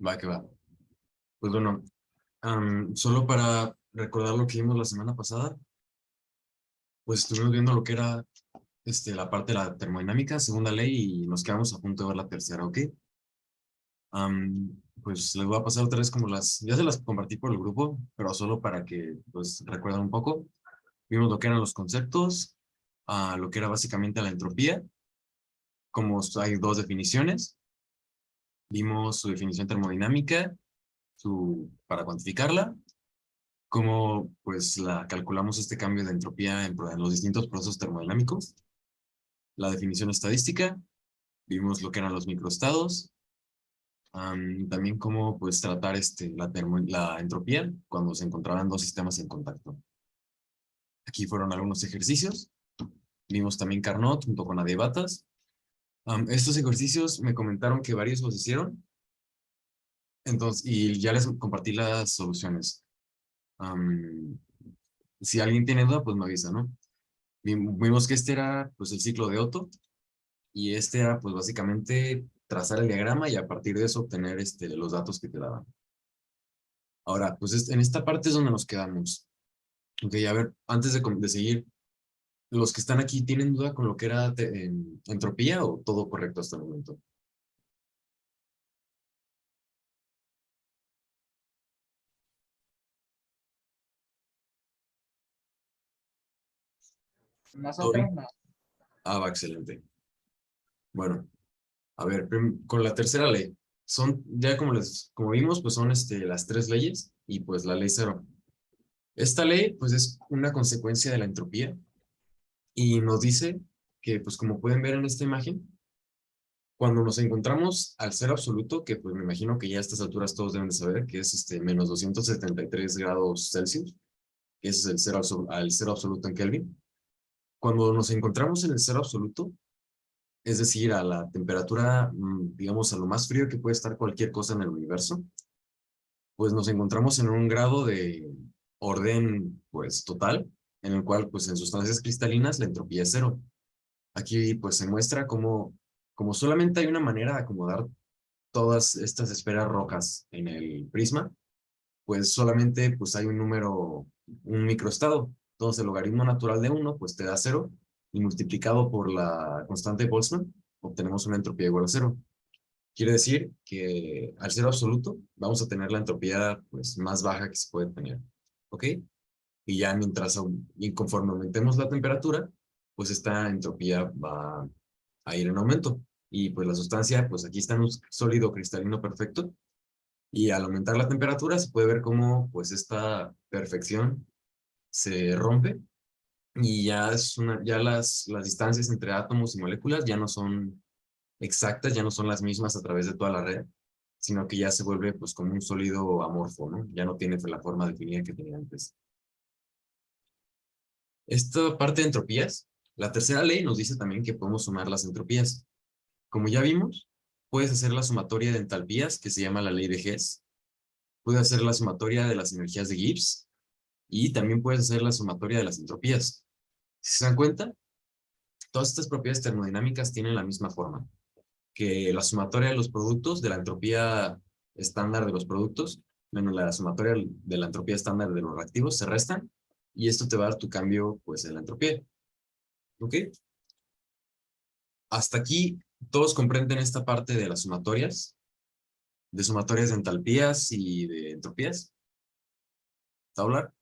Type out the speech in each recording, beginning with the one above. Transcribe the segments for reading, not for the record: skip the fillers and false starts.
Va que va. Pues bueno, solo para recordar lo que vimos la semana pasada, pues estuvimos viendo lo que era la parte de la termodinámica, segunda ley, y nos quedamos a punto de ver la tercera, ¿ok? Pues les voy a pasar otra vez como ya se las compartí por el grupo, pero solo para que pues recuerden un poco. Vimos lo que eran los conceptos, lo que era básicamente la entropía, como hay dos definiciones. Vimos su definición termodinámica, para cuantificarla, cómo pues calculamos este cambio de entropía en los distintos procesos termodinámicos, la definición estadística, vimos lo que eran los microestados, también cómo pues tratar la entropía cuando se encontraban dos sistemas en contacto. Aquí fueron algunos ejercicios, vimos también Carnot junto con Adiabatas. Estos ejercicios me comentaron que varios los hicieron, entonces, y ya les compartí las soluciones. Am, si alguien tiene duda, pues me avisa, ¿no? Vimos que este era pues el ciclo de Otto y este era pues básicamente trazar el diagrama y a partir de eso obtener los datos que te daban. Ahora, pues en esta parte es donde nos quedamos. Ok, a ver, antes de seguir, los que están aquí, ¿tienen duda con lo que era entropía o todo correcto hasta el momento? ¿Todo Nosotros bien? no. Va, excelente. Bueno, a ver, con la tercera ley, ya como vimos, pues son las tres leyes y pues la ley cero. Esta ley, pues es una consecuencia de la entropía y nos dice que, pues como pueden ver en esta imagen, cuando nos encontramos al cero absoluto, que pues me imagino que ya a estas alturas todos deben de saber, que es menos 273 grados Celsius, que ese es al cero absoluto en Kelvin. Cuando nos encontramos en el cero absoluto, es decir, a la temperatura, digamos, a lo más frío que puede estar cualquier cosa en el universo, pues nos encontramos en un grado de orden, pues, total, en el cual, pues, en sustancias cristalinas la entropía es cero. Aquí, pues, se muestra como solamente hay una manera de acomodar todas estas esferas rojas en el prisma, pues solamente pues hay un microestado. Entonces el logaritmo natural de uno pues te da cero y multiplicado por la constante de Boltzmann obtenemos una entropía igual a cero. Quiere decir que al cero absoluto vamos a tener la entropía pues más baja que se puede tener. ¿Ok? Y ya y conforme aumentemos la temperatura, pues esta entropía va a ir en aumento. Y pues la sustancia, pues aquí está en un sólido cristalino perfecto, y al aumentar la temperatura se puede ver cómo pues esta perfección se rompe y ya las distancias entre átomos y moléculas ya no son exactas, ya no son las mismas a través de toda la red, sino que ya se vuelve pues como un sólido amorfo, ¿no? Ya no tiene la forma definida que tenía antes. Esta parte de entropías, la tercera ley nos dice también que podemos sumar las entropías. Como ya vimos, puedes hacer la sumatoria de entalpías, que se llama la ley de Hess. Puedes hacer la sumatoria de las energías de Gibbs y también puedes hacer la sumatoria de las entropías. Si se dan cuenta, todas estas propiedades termodinámicas tienen la misma forma, que la sumatoria de los productos, de la entropía estándar de los productos, menos la sumatoria de la entropía estándar de los reactivos, se restan, y esto te va a dar tu cambio pues, en la entropía. ¿Ok? Hasta aquí todos comprenden esta parte de las sumatorias de entalpías y de entropías. ¿Tablar?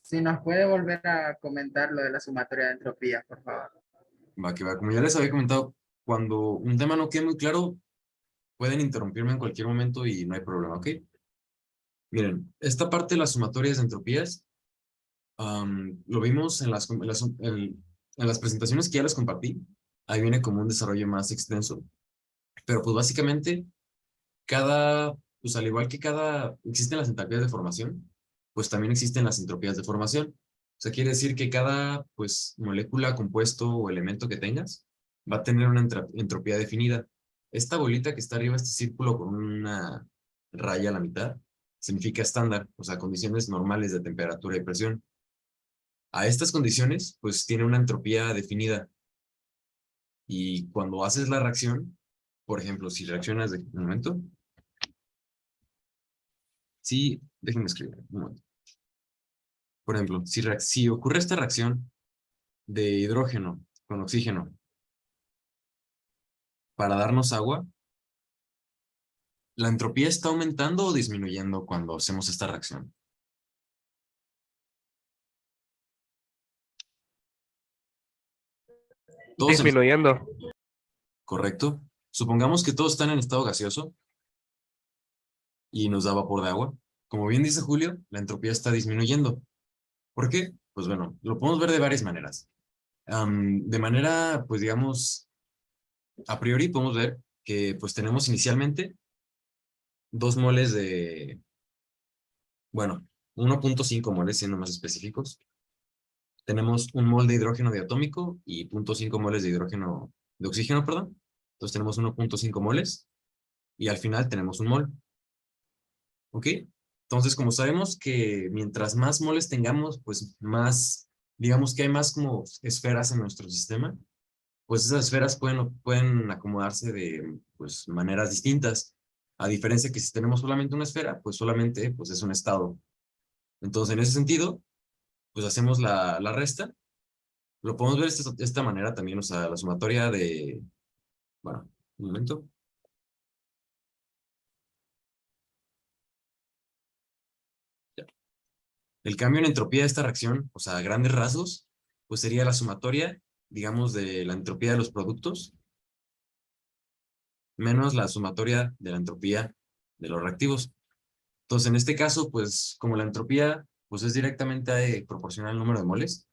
Si nos puede volver a comentar lo de la sumatoria de entropías, por favor. Va que va. Como ya les había comentado, cuando un tema no quede muy claro, pueden interrumpirme en cualquier momento y no hay problema, ¿ok? Miren, esta parte de las sumatorias de entropías, lo vimos en las presentaciones que ya les compartí. Ahí viene como un desarrollo más extenso. Pero pues básicamente, pues al igual que existen las entalpías de formación, pues también existen las entropías de formación. O sea, quiere decir que cada pues molécula, compuesto o elemento que tengas va a tener una entropía definida. Esta bolita que está arriba, este círculo con una raya a la mitad, significa estándar, o sea, condiciones normales de temperatura y presión. A estas condiciones, pues tiene una entropía definida. Y cuando haces la reacción, por ejemplo, si reaccionas de un momento, sí, déjenme escribir un momento. Por ejemplo, si ocurre esta reacción de hidrógeno con oxígeno para darnos agua, ¿la entropía está aumentando o disminuyendo cuando hacemos esta reacción? Todos en Disminuyendo. correcto. Supongamos que todos están en estado gaseoso y nos da vapor de agua. Como bien dice Julio, la entropía está disminuyendo. ¿Por qué? Pues bueno, lo podemos ver de varias maneras. De manera, pues digamos, a priori podemos ver que pues tenemos inicialmente 2 moles de, bueno, 1.5 moles siendo más específicos. Tenemos 1 mol de hidrógeno diatómico y 0.5 moles de hidrógeno, de oxígeno, perdón. Entonces tenemos 1.5 moles y al final tenemos 1 mol. ¿Ok? Entonces, como sabemos que mientras más moles tengamos, pues más, digamos que hay más como esferas en nuestro sistema, pues esas esferas pueden acomodarse de pues, maneras distintas. A diferencia que si tenemos solamente una esfera, pues solamente pues, es un estado. Entonces, en ese sentido, pues hacemos la resta. Lo podemos ver de esta manera también, o sea, la sumatoria de, bueno, un momento. Ya. El cambio en entropía de esta reacción, o sea, a grandes rasgos, pues sería la sumatoria, digamos, de la entropía de los productos, menos la sumatoria de la entropía de los reactivos. Entonces, en este caso, pues, como la entropía, pues es directamente proporcional al número de moles,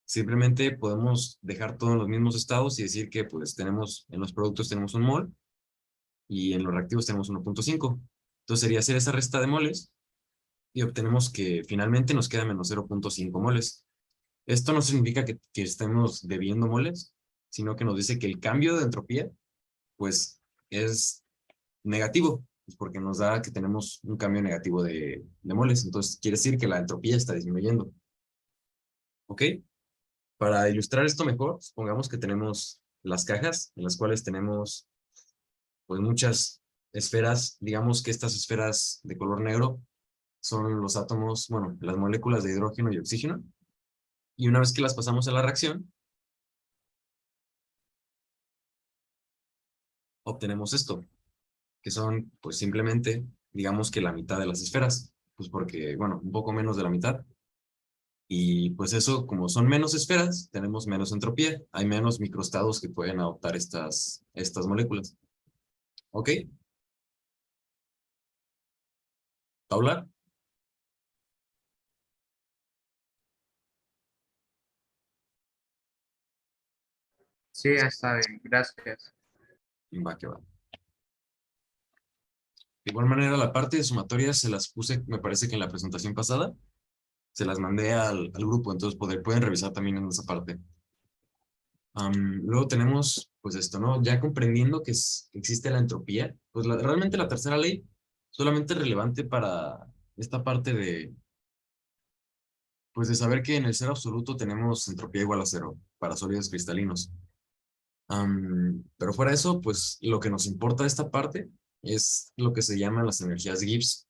simplemente podemos dejar todo en los mismos estados y decir que, pues, tenemos, en los productos tenemos 1 mol y en los reactivos tenemos 1.5. Entonces, sería hacer esa resta de moles y obtenemos que finalmente nos queda menos 0.5 moles. Esto no significa que estemos debiendo moles, sino que nos dice que el cambio de entropía, pues, es negativo, pues porque nos da que tenemos un cambio negativo de moles. Entonces, quiere decir que la entropía está disminuyendo. ¿Ok? Para ilustrar esto mejor, supongamos que tenemos las cajas en las cuales tenemos pues muchas esferas. Digamos que estas esferas de color negro son los átomos, bueno, las moléculas de hidrógeno y oxígeno. Y una vez que las pasamos a la reacción, obtenemos esto, que son pues simplemente, digamos que la mitad de las esferas, pues porque, bueno, un poco menos de la mitad. Y pues eso, como son menos esferas, tenemos menos entropía. Hay menos microestados que pueden adoptar estas moléculas. ¿Ok? ¿Paula? Sí, está bien, gracias. Va que va. De igual manera, la parte de sumatoria se las puse, me parece que en la presentación pasada, se las mandé al grupo, entonces pueden revisar también en esa parte. Luego tenemos, pues esto, ¿no? Ya comprendiendo que existe la entropía, pues realmente la tercera ley solamente es relevante para esta parte pues de saber que en el cero absoluto tenemos entropía igual a cero para sólidos cristalinos. Pero fuera de eso, pues lo que nos importa de esta parte es lo que se llaman las energías Gibbs.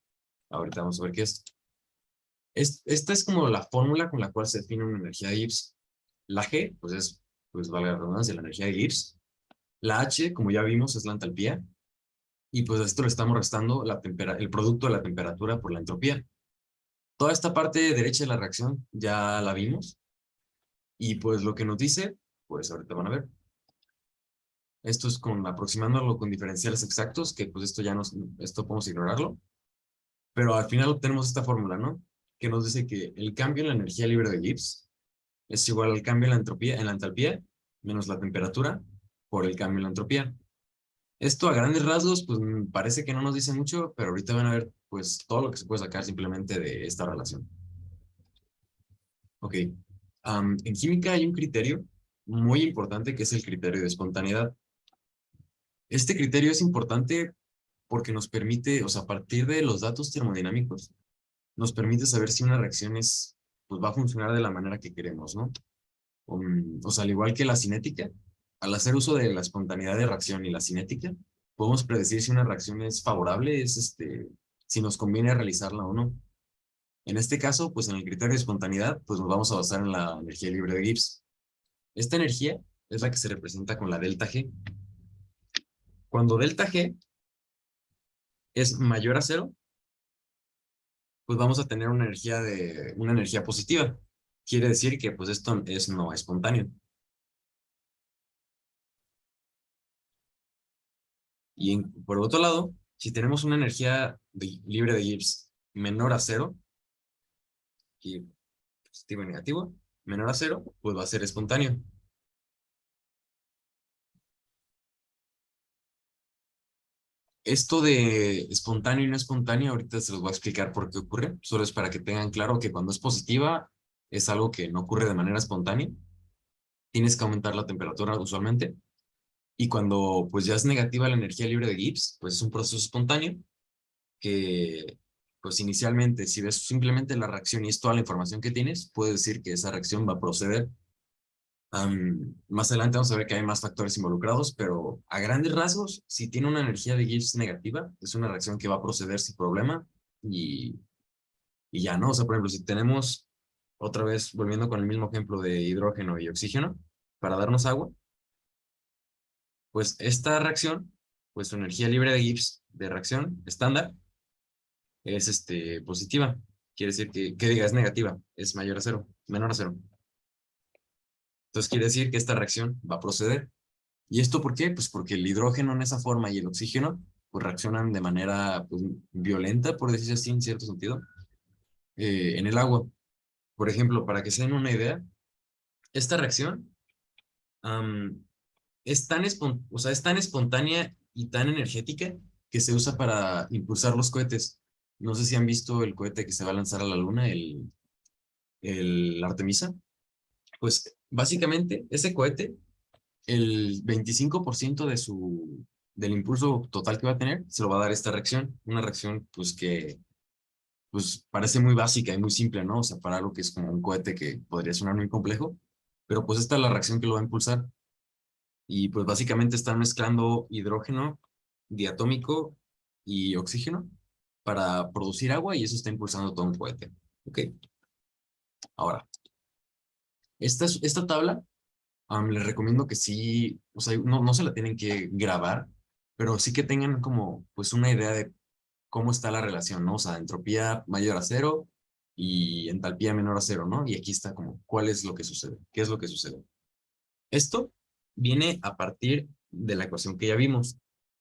Ahorita vamos a ver qué es. Esta es como la fórmula con la cual se define una energía de Gibbs. La G, pues es, pues valga la redundancia, la energía de Gibbs. La H, como ya vimos, es la entalpía. Y pues a esto le estamos restando el producto de la temperatura por la entropía. Toda esta parte derecha de la reacción ya la vimos. Y pues lo que nos dice, pues ahorita van a ver. Esto es aproximándolo con diferenciales exactos, que pues esto podemos ignorarlo. Pero al final obtenemos esta fórmula, ¿no? Que nos dice que el cambio en la energía libre de Gibbs es igual al cambio en la entropía, en la entalpía, menos la temperatura, por el cambio en la entropía. Esto a grandes rasgos, pues parece que no nos dice mucho, pero ahorita van a ver, pues, todo lo que se puede sacar simplemente de esta relación. Ok. En química hay un criterio muy importante que es el criterio de espontaneidad. Este criterio es importante porque nos permite, o sea, a partir de los datos termodinámicos, nos permite saber si una reacción pues va a funcionar de la manera que queremos, ¿no? O sea, al igual que la cinética, al hacer uso de la espontaneidad de reacción y la cinética, podemos predecir si una reacción es favorable, si nos conviene realizarla o no. En este caso, pues en el criterio de espontaneidad, pues nos vamos a basar en la energía libre de Gibbs. Esta energía es la que se representa con la delta G. Cuando delta G es mayor a cero, pues vamos a tener una energía positiva. Quiere decir que pues esto es no espontáneo. Y por otro lado, si tenemos una energía libre de Gibbs menor a cero, y positivo y negativo, menor a cero, pues va a ser espontáneo. Esto de espontáneo y no espontáneo, ahorita se los voy a explicar por qué ocurre. Solo es para que tengan claro que cuando es positiva, es algo que no ocurre de manera espontánea. Tienes que aumentar la temperatura usualmente. Y cuando pues ya es negativa la energía libre de Gibbs, pues es un proceso espontáneo que pues inicialmente, si ves simplemente la reacción y es toda la información que tienes, puedes decir que esa reacción va a proceder. Más adelante vamos a ver que hay más factores involucrados, pero a grandes rasgos, si tiene una energía de Gibbs negativa, es una reacción que va a proceder sin problema y, y ya, ¿no? O sea, por ejemplo, si tenemos, otra vez volviendo con el mismo ejemplo de hidrógeno y oxígeno, para darnos agua, pues esta reacción, pues su energía libre de Gibbs de reacción estándar es positiva. Quiere decir que diga es negativa, es mayor a cero, menor a cero. Entonces quiere decir que esta reacción va a proceder. ¿Y esto por qué? Pues porque el hidrógeno en esa forma y el oxígeno pues reaccionan de manera pues, violenta, por decirlo así en cierto sentido, en el agua. Por ejemplo, para que se den una idea, esta reacción um, o sea, es tan espontánea y tan energética que se usa para impulsar los cohetes. No sé si han visto el cohete que se va a lanzar a la luna, el Artemisa. Pues básicamente ese cohete el 25% del impulso total que va a tener se lo va a dar esta reacción. Una reacción pues que pues parece muy básica y muy simple, ¿no? O sea, para algo que es como un cohete que podría sonar muy complejo, pero pues esta es la reacción que lo va a impulsar. Y pues básicamente están mezclando hidrógeno diatómico y oxígeno para producir agua y eso está impulsando todo un cohete. ¿Ok? Ahora, esta tabla les recomiendo que sí, o sea, no se la tienen que grabar, pero sí que tengan como, pues, una idea de cómo está la relación, ¿no? O sea, entropía mayor a cero y entalpía menor a cero, ¿no? Y aquí está como, ¿cuál es lo que sucede? ¿Qué es lo que sucede? Esto viene a partir de la ecuación que ya vimos,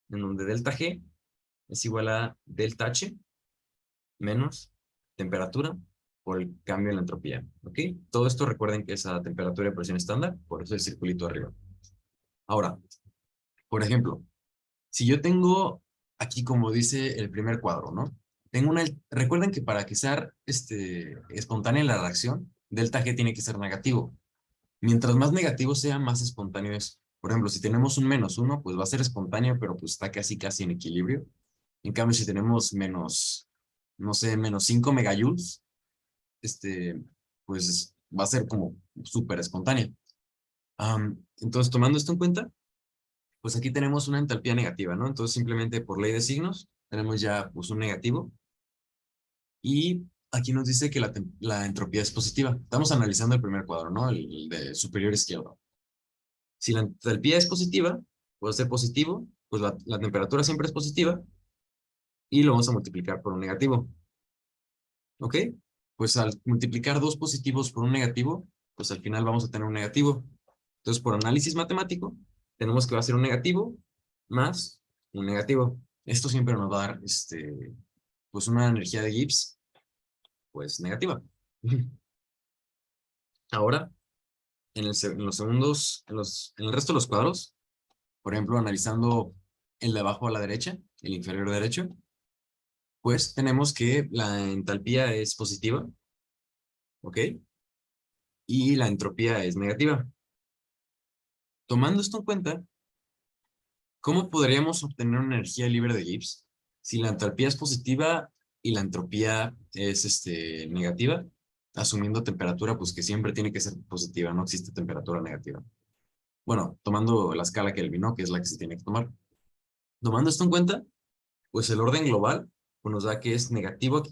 en donde delta G es igual a delta H menos temperatura por el cambio en la entropía, ¿ok? Todo esto recuerden que es a temperatura y presión estándar, por eso el circulito arriba. Ahora, por ejemplo, si yo tengo aquí, como dice el primer cuadro, ¿no? Recuerden que para que sea espontánea la reacción, delta G tiene que ser negativo. Mientras más negativo sea, más espontáneo es. Por ejemplo, si tenemos un -1, pues va a ser espontáneo, pero pues está casi en equilibrio. En cambio, si tenemos no sé, -5 megajoules, pues va a ser como súper espontánea. Entonces, tomando esto en cuenta, pues aquí tenemos una entalpía negativa, ¿no? Entonces, simplemente por ley de signos, tenemos ya pues un negativo y aquí nos dice que la entropía es positiva. Estamos analizando el primer cuadro, ¿no? El de superior izquierdo. Si la entalpía es positiva, puede ser positivo, pues la temperatura siempre es positiva y lo vamos a multiplicar por un negativo. ¿Ok? Pues al multiplicar dos positivos por un negativo, pues al final vamos a tener un negativo. Entonces, por análisis matemático, tenemos que va a ser un negativo más un negativo. Esto siempre nos va a dar pues una energía de Gibbs, pues negativa. Ahora, en los segundos, en el resto de los cuadros, por ejemplo, analizando el de abajo a la derecha, el inferior derecho, pues tenemos que la entalpía es positiva, ¿ok? Y la entropía es negativa. Tomando esto en cuenta, ¿cómo podríamos obtener una energía libre de Gibbs si la entalpía es positiva y la entropía es negativa? Asumiendo temperatura, pues que siempre tiene que ser positiva, no existe temperatura negativa. Bueno, tomando la escala Kelvin, ¿no? Que es la que se tiene que tomar. Tomando esto en cuenta, pues el orden global pues nos da que es negativo,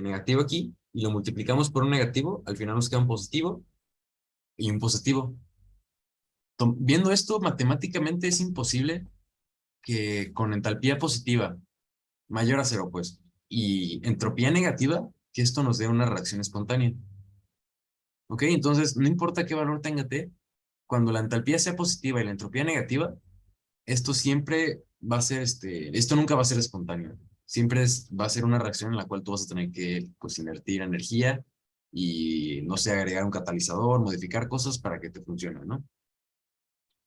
negativo aquí, y lo multiplicamos por un negativo, al final nos queda un positivo y un positivo. Viendo esto, matemáticamente es imposible que con entalpía positiva mayor a cero, pues, y entropía negativa, que esto nos dé una reacción espontánea. ¿Ok? Entonces, no importa qué valor tenga T, cuando la entalpía sea positiva y la entropía negativa, esto siempre va a ser, esto nunca va a ser espontáneo. Siempre va a ser una reacción en la cual tú vas a tener que, pues, invertir energía y, no sé, agregar un catalizador, modificar cosas para que te funcione, ¿no?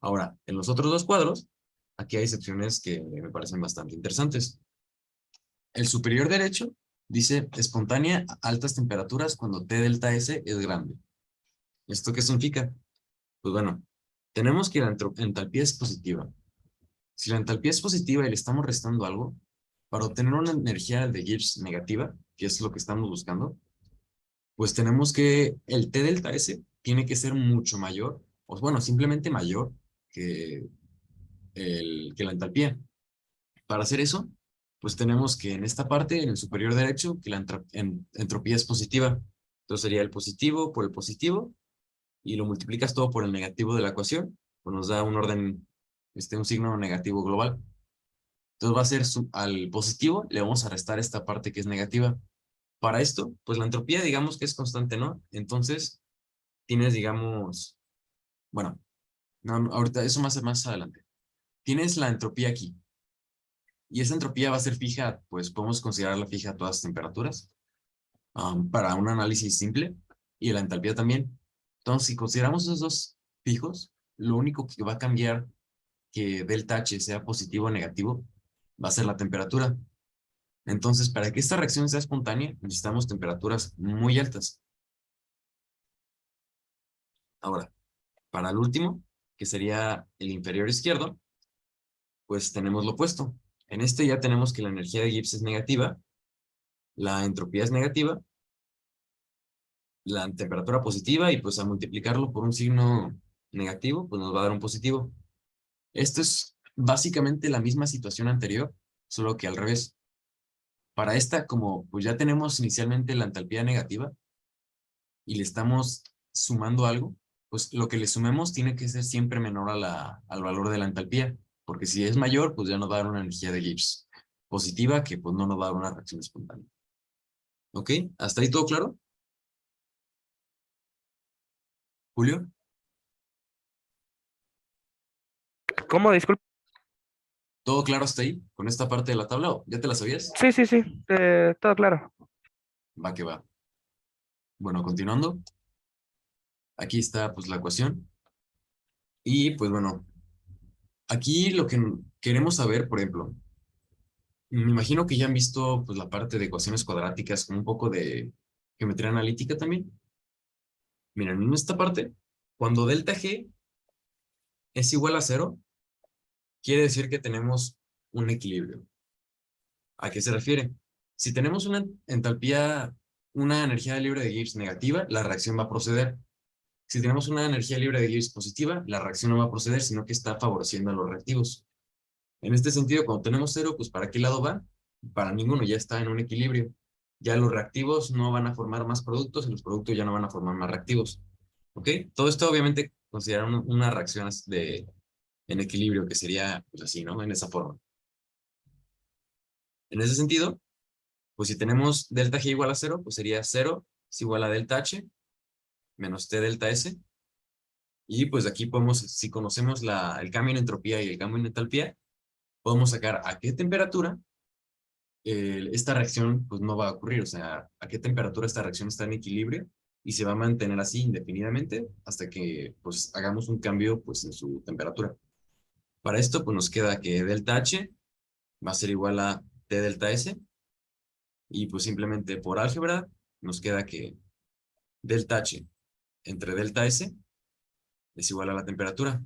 Ahora, en los otros dos cuadros, aquí hay excepciones que me parecen bastante interesantes. El superior derecho dice espontánea a altas temperaturas cuando T delta S es grande. ¿Esto qué significa? Pues bueno, tenemos que la entalpía es positiva. Si la entalpía es positiva y le estamos restando algo, para obtener una energía de Gibbs negativa, que es lo que estamos buscando, pues tenemos que el T delta S tiene que ser mucho mayor, o bueno, simplemente mayor que, que la entalpía. Para hacer eso, pues tenemos que en esta parte, en el superior derecho, que la entropía es positiva. Entonces sería el positivo por el positivo y lo multiplicas todo por el negativo de la ecuación, pues nos da un orden, un signo negativo global. Entonces va a ser al positivo, le vamos a restar esta parte que es negativa. Para esto, pues la entropía digamos que es constante, ¿no? Entonces tienes, digamos, bueno, no, ahorita eso más adelante. Tienes la entropía aquí. Y esa entropía va a ser fija, pues podemos considerarla fija a todas las temperaturas para un análisis simple y la entalpía también. Entonces, si consideramos esos dos fijos, lo único que va a cambiar que delta H sea positivo o negativo va a ser la temperatura. Entonces, para que esta reacción sea espontánea, necesitamos temperaturas muy altas. Ahora, para el último, que sería el inferior izquierdo, pues tenemos lo opuesto. En este ya tenemos que la energía de Gibbs es negativa, la entropía es negativa, la temperatura positiva y pues a multiplicarlo por un signo negativo, pues nos va a dar un positivo. Esto es básicamente la misma situación anterior, solo que al revés. Para esta, como pues ya tenemos inicialmente la entalpía negativa y le estamos sumando algo, pues lo que le sumemos tiene que ser siempre menor a al valor de la entalpía, porque si es mayor, pues ya nos va a dar una energía de Gibbs positiva que pues no nos va a dar una reacción espontánea. ¿Ok? ¿Hasta ahí todo claro? ¿Julio? ¿Cómo? Disculpe. ¿Todo claro hasta ahí? ¿Con esta parte de la tabla? ¿O ya te la sabías? Sí, sí, sí, todo claro. Va que va. Bueno, continuando. Aquí está pues la ecuación. Y pues bueno, aquí lo que queremos saber, por ejemplo, me imagino que ya han visto pues la parte de ecuaciones cuadráticas con un poco de geometría analítica también. Miren, en esta parte, cuando delta G es igual a cero, quiere decir que tenemos un equilibrio. ¿A qué se refiere? Si tenemos una entalpía, una energía libre de Gibbs negativa, la reacción va a proceder. Si tenemos una energía libre de Gibbs positiva, la reacción no va a proceder, sino que está favoreciendo a los reactivos. En este sentido, cuando tenemos cero, pues ¿para qué lado va? Para ninguno, ya está en un equilibrio. Ya los reactivos no van a formar más productos y los productos ya no van a formar más reactivos. ¿Ok? Todo esto obviamente considera una reacción en equilibrio, que sería pues así, ¿no? En esa forma. En ese sentido, pues si tenemos delta G igual a cero, pues sería cero es igual a delta H menos T delta S. Y pues aquí podemos, si conocemos el cambio en entropía y el cambio en entalpía, podemos sacar a qué temperatura esta reacción pues no va a ocurrir, o sea, a qué temperatura esta reacción está en equilibrio y se va a mantener así indefinidamente hasta que pues hagamos un cambio pues en su temperatura. Para esto pues nos queda que delta H va a ser igual a T delta S y pues simplemente por álgebra nos queda que delta H entre delta S es igual a la temperatura.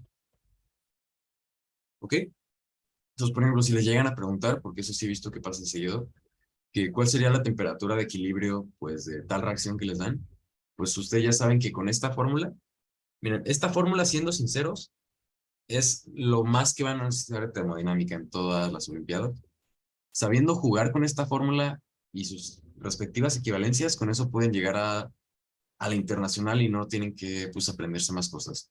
¿Ok? Entonces, por ejemplo, si les llegan a preguntar, porque eso sí he visto que pasa seguido, que cuál sería la temperatura de equilibrio, pues, de tal reacción que les dan, pues ustedes ya saben que con esta fórmula, miren, esta fórmula, siendo sinceros, es lo más que van a necesitar termodinámica en todas las Olimpiadas. Sabiendo jugar con esta fórmula y sus respectivas equivalencias, con eso pueden llegar a la internacional y no tienen que pues, aprenderse más cosas.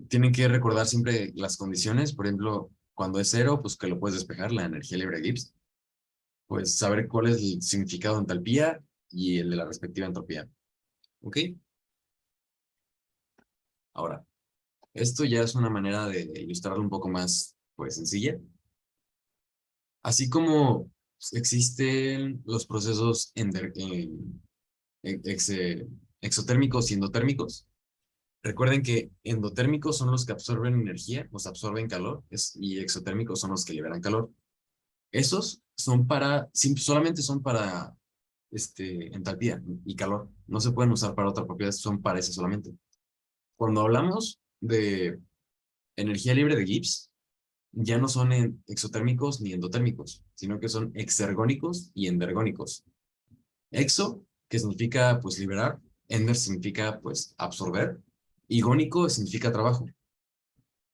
Tienen que recordar siempre las condiciones, por ejemplo, cuando es cero, pues que lo puedes despejar, la energía libre de Gibbs, pues saber cuál es el significado de entalpía y el de la respectiva entropía. ¿Ok? Ahora, esto ya es una manera de ilustrarlo un poco más, pues, sencilla. Así como existen los procesos exotérmicos y endotérmicos, recuerden que endotérmicos son los que absorben energía, o sea, absorben calor, y exotérmicos son los que liberan calor. Esos son solamente son para entalpía y calor. No se pueden usar para otra propiedad, son para eso solamente. Cuando hablamos de energía libre de Gibbs, ya no son exotérmicos ni endotérmicos, sino que son exergónicos y endergónicos. Exo, que significa pues liberar, ender significa pues absorber, y gónico significa trabajo.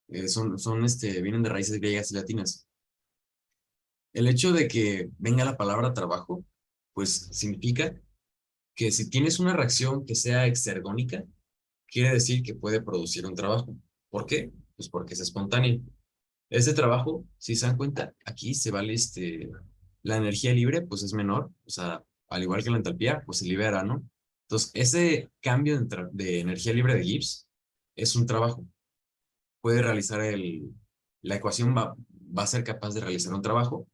Vienen de raíces griegas y latinas. El hecho de que venga la palabra trabajo, pues significa que si tienes una reacción que sea exergónica, quiere decir que puede producir un trabajo. ¿Por qué? Pues porque es espontáneo. Ese trabajo, si se dan cuenta, aquí se vale la energía libre, pues es menor, o sea, al igual que la entalpía, pues se libera, ¿no? Entonces, ese cambio de energía libre de Gibbs es un trabajo. Puede realizar la ecuación va a ser capaz de realizar un trabajo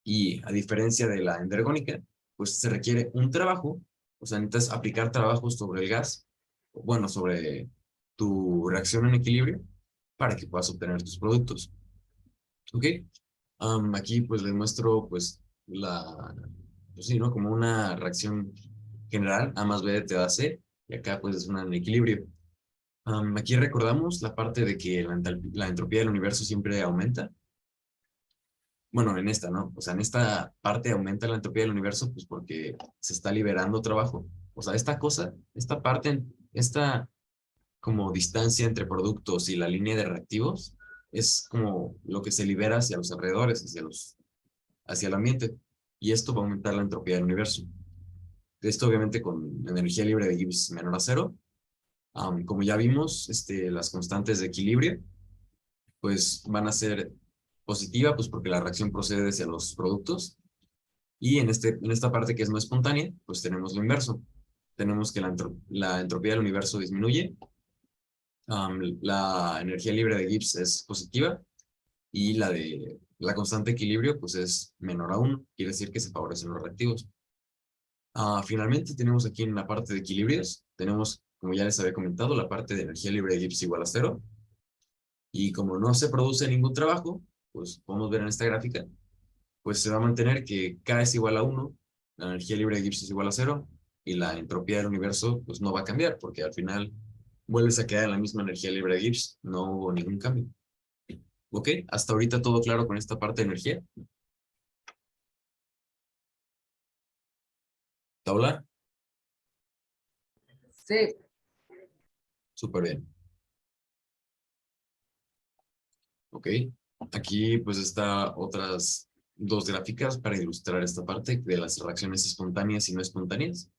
y a diferencia de la endergónica, pues se requiere un trabajo, o sea, necesitas aplicar trabajos sobre el gas, bueno, sobre tu reacción en equilibrio para que puedas obtener tus productos. ¿Ok? Aquí pues les muestro pues pues sí, ¿no? Como una reacción general, A más B te da C, y acá pues es un equilibrio. Aquí recordamos la parte de que la entropía del universo siempre aumenta. Bueno, en esta, ¿no? O sea, en esta parte aumenta la entropía del universo pues porque se está liberando trabajo. O sea, esta parte, esta como distancia entre productos y la línea de reactivos es como lo que se libera hacia los alrededores, hacia el ambiente. Y esto va a aumentar la entropía del universo. Esto obviamente con energía libre de Gibbs menor a cero. Como ya vimos, las constantes de equilibrio pues van a ser positivas pues porque la reacción procede hacia los productos. Y en esta parte que es no espontánea, pues tenemos lo inverso. Tenemos que la entropía del universo disminuye, la energía libre de Gibbs es positiva y la constante de equilibrio pues es menor a 1, quiere decir que se favorecen los reactivos. Finalmente tenemos aquí en la parte de equilibrios, tenemos, como ya les había comentado, la parte de energía libre de Gibbs igual a 0, y como no se produce ningún trabajo, pues podemos ver en esta gráfica, pues se va a mantener que K es igual a 1, la energía libre de Gibbs es igual a 0, y la entropía del universo pues no va a cambiar, porque al final vuelves a quedar en la misma energía libre de Gibbs, no hubo ningún cambio. ¿Ok? Hasta ahorita todo claro con esta parte de energía. ¿Tabla? Sí, Súper bien. ¿Ok? Aquí pues está otras dos gráficas para ilustrar esta parte de las reacciones espontáneas y no espontáneas.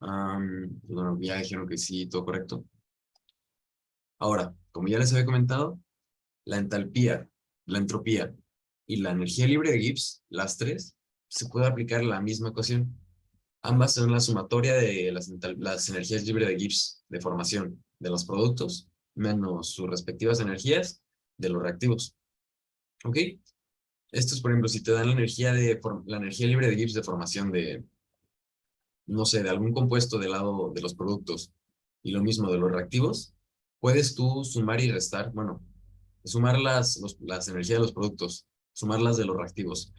Bueno, ya dijeron que sí, todo correcto. Ahora, como ya les había comentado, la entalpía, la entropía y la energía libre de Gibbs, las tres, se puede aplicar la misma ecuación. Ambas son la sumatoria de las energías libres de Gibbs de formación de los productos menos sus respectivas energías de los reactivos. ¿Ok? Esto es, por ejemplo, si te dan la energía libre de Gibbs de formación de, no sé, de algún compuesto del lado de los productos y lo mismo de los reactivos, puedes tú sumar y restar, bueno, sumar las energías de los productos, sumarlas de los reactivos.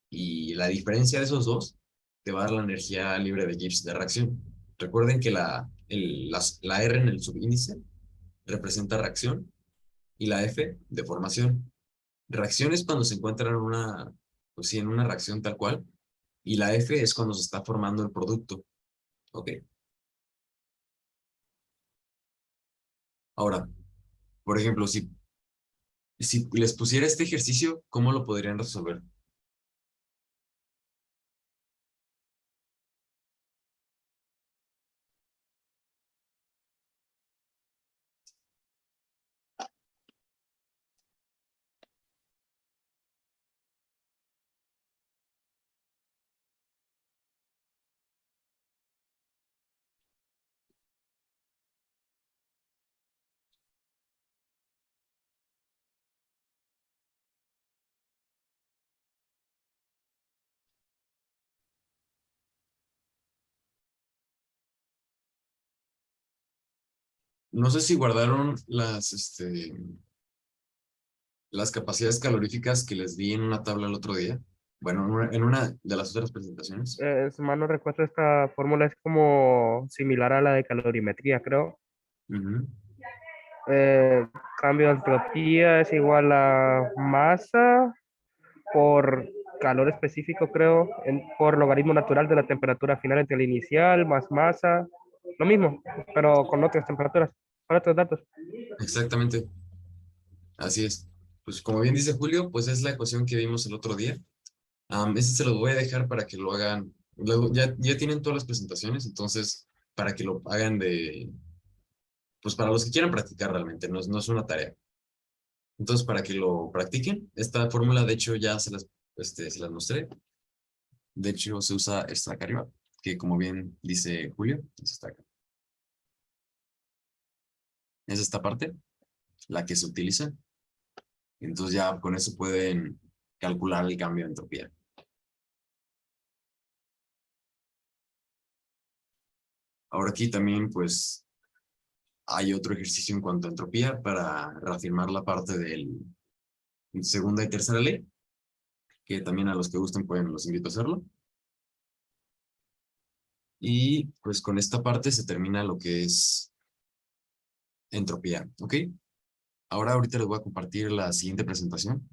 Y la diferencia de esos dos te va a dar la energía libre de Gibbs de reacción. Recuerden que la R en el subíndice representa reacción y la F de formación. Reacción es cuando se encuentran pues sí, en una reacción tal cual, y la F es cuando se está formando el producto. ¿Ok? Ahora, Por ejemplo, si les pusiera este ejercicio, ¿cómo lo podrían resolver? No sé si guardaron las capacidades caloríficas que les di en una tabla el otro día. Bueno, en una de las otras presentaciones. Si mal no recuerdo, esta fórmula es como similar a la de calorimetría, creo. Ujú. Eh, Cambio de entropía es igual a masa por calor específico, creo, por logaritmo natural de la temperatura final entre el inicial más masa. Lo mismo, pero con otras temperaturas, con otros datos. Exactamente, así es. Pues como bien dice Julio, pues es la ecuación que vimos el otro día. Ese se los voy a dejar para que lo hagan. Luego, ya tienen todas las presentaciones, entonces para que lo hagan pues para los que quieran practicar realmente, no es una tarea. Entonces, para que lo practiquen, esta fórmula, de hecho, ya se las mostré. De hecho, se usa esta acá arriba, que como bien dice Julio, es esta acá. Es esta parte, la que se utiliza. Entonces ya con eso pueden calcular el cambio de entropía. Ahora aquí también, pues, hay otro ejercicio en cuanto a entropía para reafirmar la parte del segunda y tercera ley, que también a los que gusten pueden, los invito a hacerlo. Y pues con esta parte se termina lo que es entropía, ¿ok? Ahorita les voy a compartir la siguiente presentación.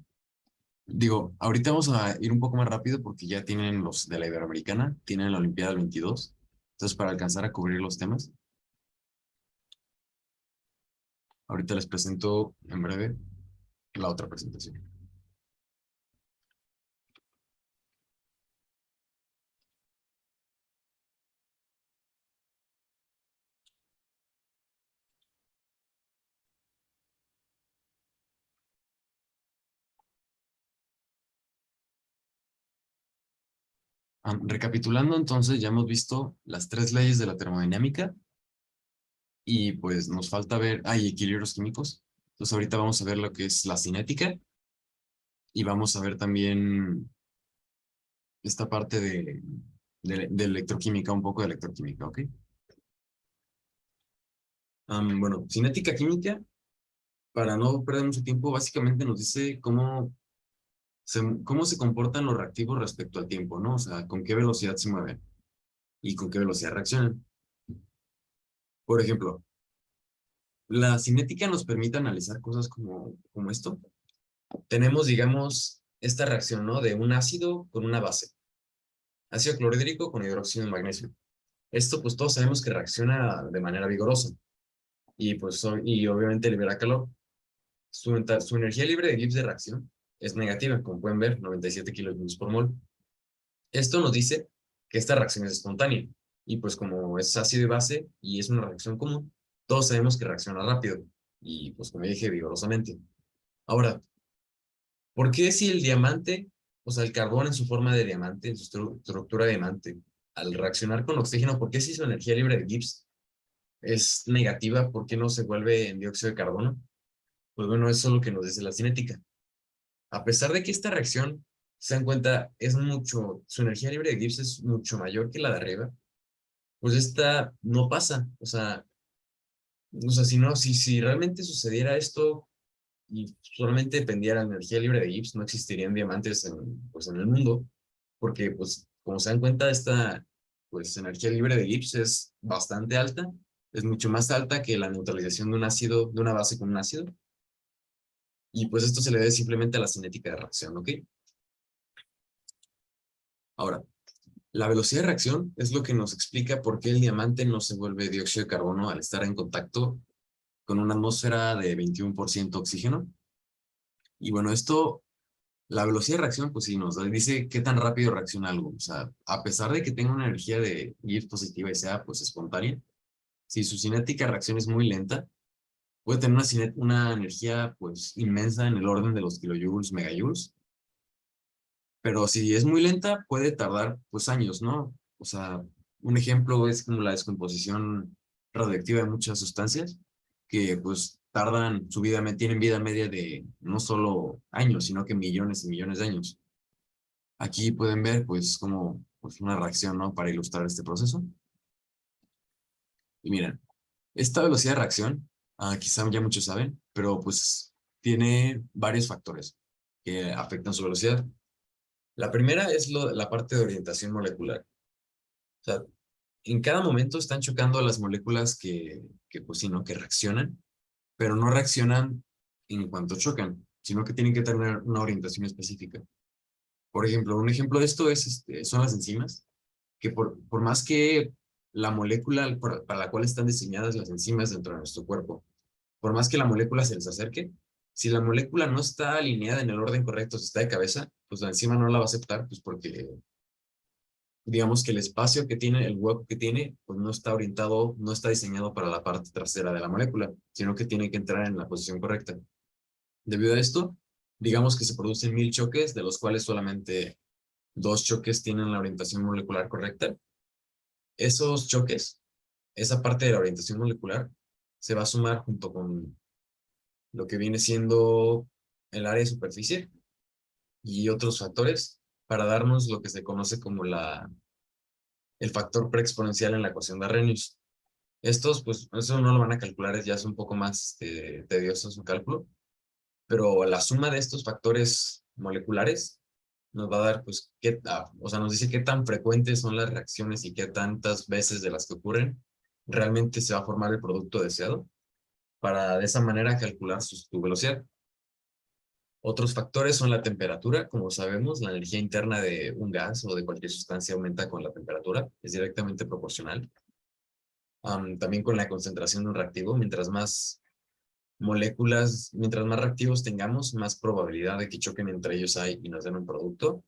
Digo, ahorita vamos a ir un poco más rápido porque ya tienen los de la Iberoamericana, tienen la Olimpiada del 22. Entonces, para alcanzar a cubrir los temas, ahorita les presento en breve la otra presentación. Recapitulando, entonces, ya hemos visto las tres leyes de la termodinámica y pues nos falta ver, hay equilibrios químicos. Entonces, ahorita vamos a ver lo que es la cinética y vamos a ver también esta parte de electroquímica, un poco de electroquímica, ¿ok? Bueno, cinética química, para no perder mucho tiempo, básicamente nos dice cómo se comportan los reactivos respecto al tiempo, ¿no? O sea, con qué velocidad se mueven y con qué velocidad reaccionan. Por ejemplo, la cinética nos permite analizar cosas como esto. Tenemos, digamos, esta reacción, ¿no? De un ácido con una base. Ácido clorhídrico con hidróxido de magnesio. Esto, pues todos sabemos que reacciona de manera vigorosa y, pues, y obviamente libera calor. Su energía libre de Gibbs de reacción es negativa, como pueden ver, 97 kilojoules por mol. Esto nos dice que esta reacción es espontánea y pues como es ácido y base y es una reacción común, todos sabemos que reacciona rápido y pues como dije, vigorosamente. Ahora, ¿por qué si el diamante, o sea, el carbón en su forma de diamante, en su estructura de diamante, al reaccionar con oxígeno, ¿por qué si su energía libre de Gibbs es negativa, por qué no se vuelve en dióxido de carbono? Pues bueno, eso es lo que nos dice la cinética. A pesar de que esta reacción, se dan cuenta, su energía libre de Gibbs es mucho mayor que la de arriba, pues esta no pasa. O sea, si realmente sucediera esto y solamente dependiera de la energía libre de Gibbs, no existirían diamantes pues, en el mundo, porque, pues, como se dan cuenta, esta pues, energía libre de Gibbs es bastante alta, es mucho más alta que la neutralización de un ácido, de una base con un ácido, y pues esto se le debe simplemente a la cinética de reacción, ¿ok? Ahora, la velocidad de reacción es lo que nos explica por qué el diamante no se vuelve dióxido de carbono al estar en contacto con una atmósfera de 21% oxígeno. Y bueno, esto, la velocidad de reacción, pues sí, nos dice qué tan rápido reacciona algo. O sea, a pesar de que tenga una energía de Gibbs positiva y sea pues espontánea, si su cinética de reacción es muy lenta, puede tener una energía pues inmensa en el orden de los kilojoules, megajoules. Pero si es muy lenta, puede tardar pues años, ¿no? O sea, un ejemplo es como la descomposición radioactiva de muchas sustancias que pues tardan tienen vida media de no solo años, sino que millones y millones de años. Aquí pueden ver pues como pues, una reacción, ¿no? Para ilustrar este proceso. Y miren, esta velocidad de reacción, quizá ya muchos saben, pero pues tiene varios factores que afectan su velocidad. La primera es la parte de orientación molecular. O sea, en cada momento están chocando las moléculas que pues sí, ¿no? Que reaccionan, pero no reaccionan en cuanto chocan, sino que tienen que tener una orientación específica. Por ejemplo, un ejemplo de esto son las enzimas, que por más que la molécula para la cual están diseñadas las enzimas dentro de nuestro cuerpo, por más que la molécula se les acerque, si la molécula no está alineada en el orden correcto, si está de cabeza, pues la enzima no la va a aceptar, pues porque digamos que el espacio que tiene, el hueco que tiene, pues no está orientado, no está diseñado para la parte trasera de la molécula, sino que tiene que entrar en la posición correcta. Debido a esto, digamos que se producen 1000 choques, de los cuales solamente 2 choques tienen la orientación molecular correcta. Esos choques, esa parte de la orientación molecular, se va a sumar junto con lo que viene siendo el área de superficie y otros factores para darnos lo que se conoce como el factor preexponencial en la ecuación de Arrhenius. Estos, pues, eso no lo van a calcular, ya es un poco más tedioso su cálculo, pero la suma de estos factores moleculares nos va a dar, pues, o sea, nos dice qué tan frecuentes son las reacciones y qué tantas veces de las que ocurren realmente se va a formar el producto deseado, para de esa manera calcular tu velocidad. Otros factores son la temperatura, como sabemos, la energía interna de un gas o de cualquier sustancia aumenta con la temperatura, es directamente proporcional. También con la concentración de un reactivo, mientras más moléculas, mientras más reactivos tengamos, más probabilidad de que choquen entre ellos hay y nos den un producto.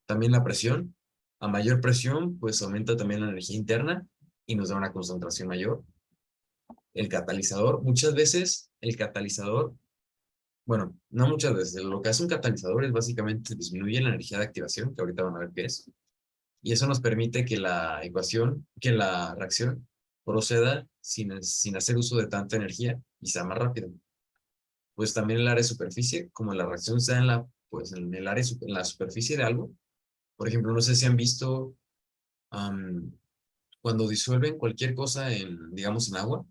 También la presión, a mayor presión, pues aumenta también la energía interna y nos da una concentración mayor. El catalizador, muchas veces el catalizador, bueno, no muchas veces, lo que hace un catalizador es básicamente disminuye la energía de activación, que ahorita van a ver qué es, y eso nos permite que que la reacción proceda sin hacer uso de tanta energía y sea más rápido. Pues también el área de superficie, como la reacción sea pues en el área, en la superficie de algo. Por ejemplo, no sé si han visto cuando disuelven cualquier cosa digamos, en agua,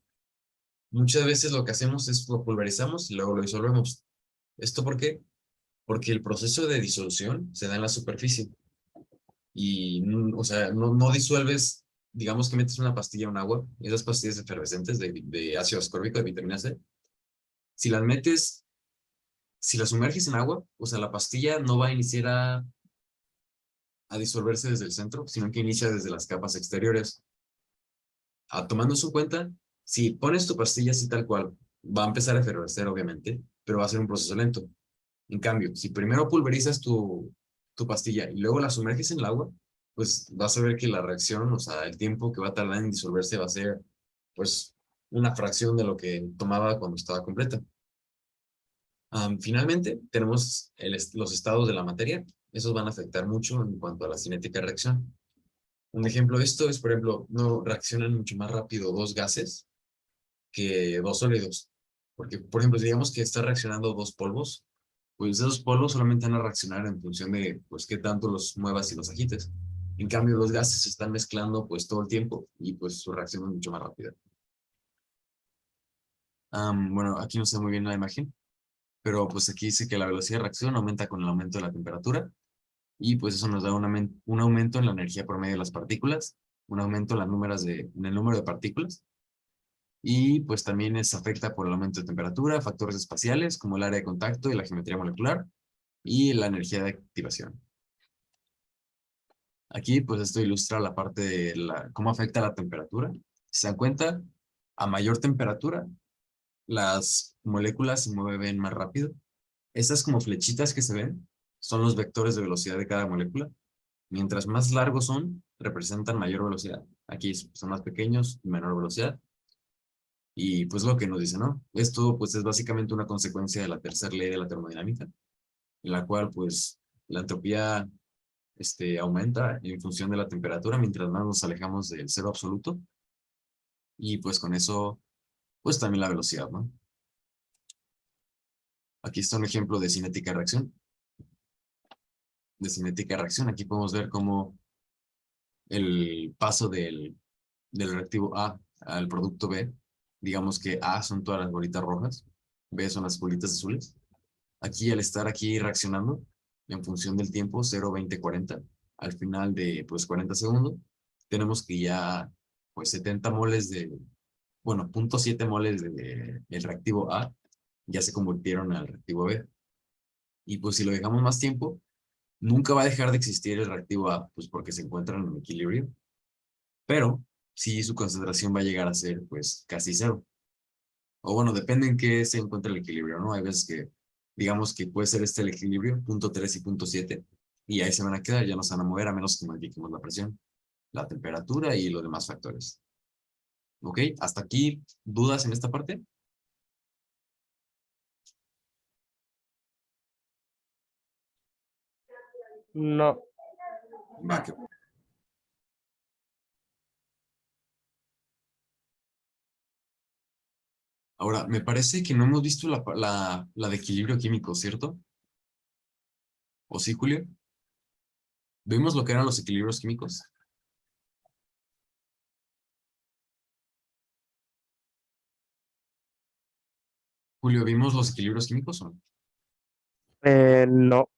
muchas veces lo que hacemos es lo pulverizamos y luego lo disolvemos. ¿Esto por qué? Porque el proceso de disolución se da en la superficie y, o sea, no disuelves, digamos que metes una pastilla en agua, esas pastillas efervescentes de ácido ascórbico, de vitamina C, si las metes, si las sumerges en agua, o sea, la pastilla no va a iniciar a disolverse desde el centro, sino que inicia desde las capas exteriores. Tomando eso en cuenta, si pones tu pastilla así tal cual, va a empezar a efervecer, obviamente, pero va a ser un proceso lento. En cambio, si primero pulverizas tu pastilla y luego la sumerges en el agua, pues vas a ver que la reacción, o sea, el tiempo que va a tardar en disolverse va a ser, pues, una fracción de lo que tomaba cuando estaba completa. Finalmente, tenemos los estados de la materia. Esos van a afectar mucho en cuanto a la cinética de reacción. Un ejemplo de esto es, por ejemplo, no reaccionan mucho más rápido dos gases que dos sólidos. Porque, por ejemplo, si digamos que está reaccionando dos polvos, pues esos polvos solamente van a reaccionar en función de, pues, qué tanto los muevas y los agites. En cambio, los gases se están mezclando, pues, todo el tiempo y, pues, su reacción es mucho más rápida. Bueno, aquí no sé muy bien la imagen, pero, pues, aquí dice que la velocidad de reacción aumenta con el aumento de la temperatura y, pues, eso nos da un aumento en la energía promedio de las partículas, un aumento en, en el número de partículas. Y pues también se afecta por el aumento de temperatura, factores espaciales como el área de contacto y la geometría molecular y la energía de activación. Aquí pues esto ilustra la parte de cómo afecta la temperatura. Si se dan cuenta, a mayor temperatura, las moléculas se mueven más rápido. Estas como flechitas que se ven son los vectores de velocidad de cada molécula. Mientras más largos son, representan mayor velocidad. Aquí son más pequeños, menor velocidad. Y pues lo que nos dice, ¿no? Esto pues es básicamente una consecuencia de la tercera ley de la termodinámica, en la cual pues la entropía aumenta en función de la temperatura mientras más nos alejamos del cero absoluto. Y pues con eso, pues también la velocidad, ¿no? Aquí está un ejemplo de cinética de reacción. Aquí podemos ver cómo el paso del reactivo A al producto B, digamos que A son todas las bolitas rojas, B son las bolitas azules. Aquí al estar aquí reaccionando en función del tiempo 0, 20, 40, al final de pues 40 segundos, tenemos que ya pues 70 moles bueno, 0.7 moles del reactivo A ya se convirtieron al reactivo B. Y pues si lo dejamos más tiempo, nunca va a dejar de existir el reactivo A, pues porque se encuentran en equilibrio, pero sí su concentración va a llegar a ser pues casi cero. O bueno, depende en qué se encuentra el equilibrio, ¿no? Hay veces que, digamos que puede ser el equilibrio, 0.3 y 0.7, y ahí se van a quedar, ya no se van a mover a menos que modifiquemos la presión, la temperatura y los demás factores. ¿Ok? ¿Hasta aquí dudas en esta parte? No. Va, que... Ahora, me parece que no hemos visto la de equilibrio químico, ¿cierto? ¿O sí, Julio? ¿Vimos lo que eran los equilibrios químicos? Julio, ¿vimos los equilibrios químicos o no? No.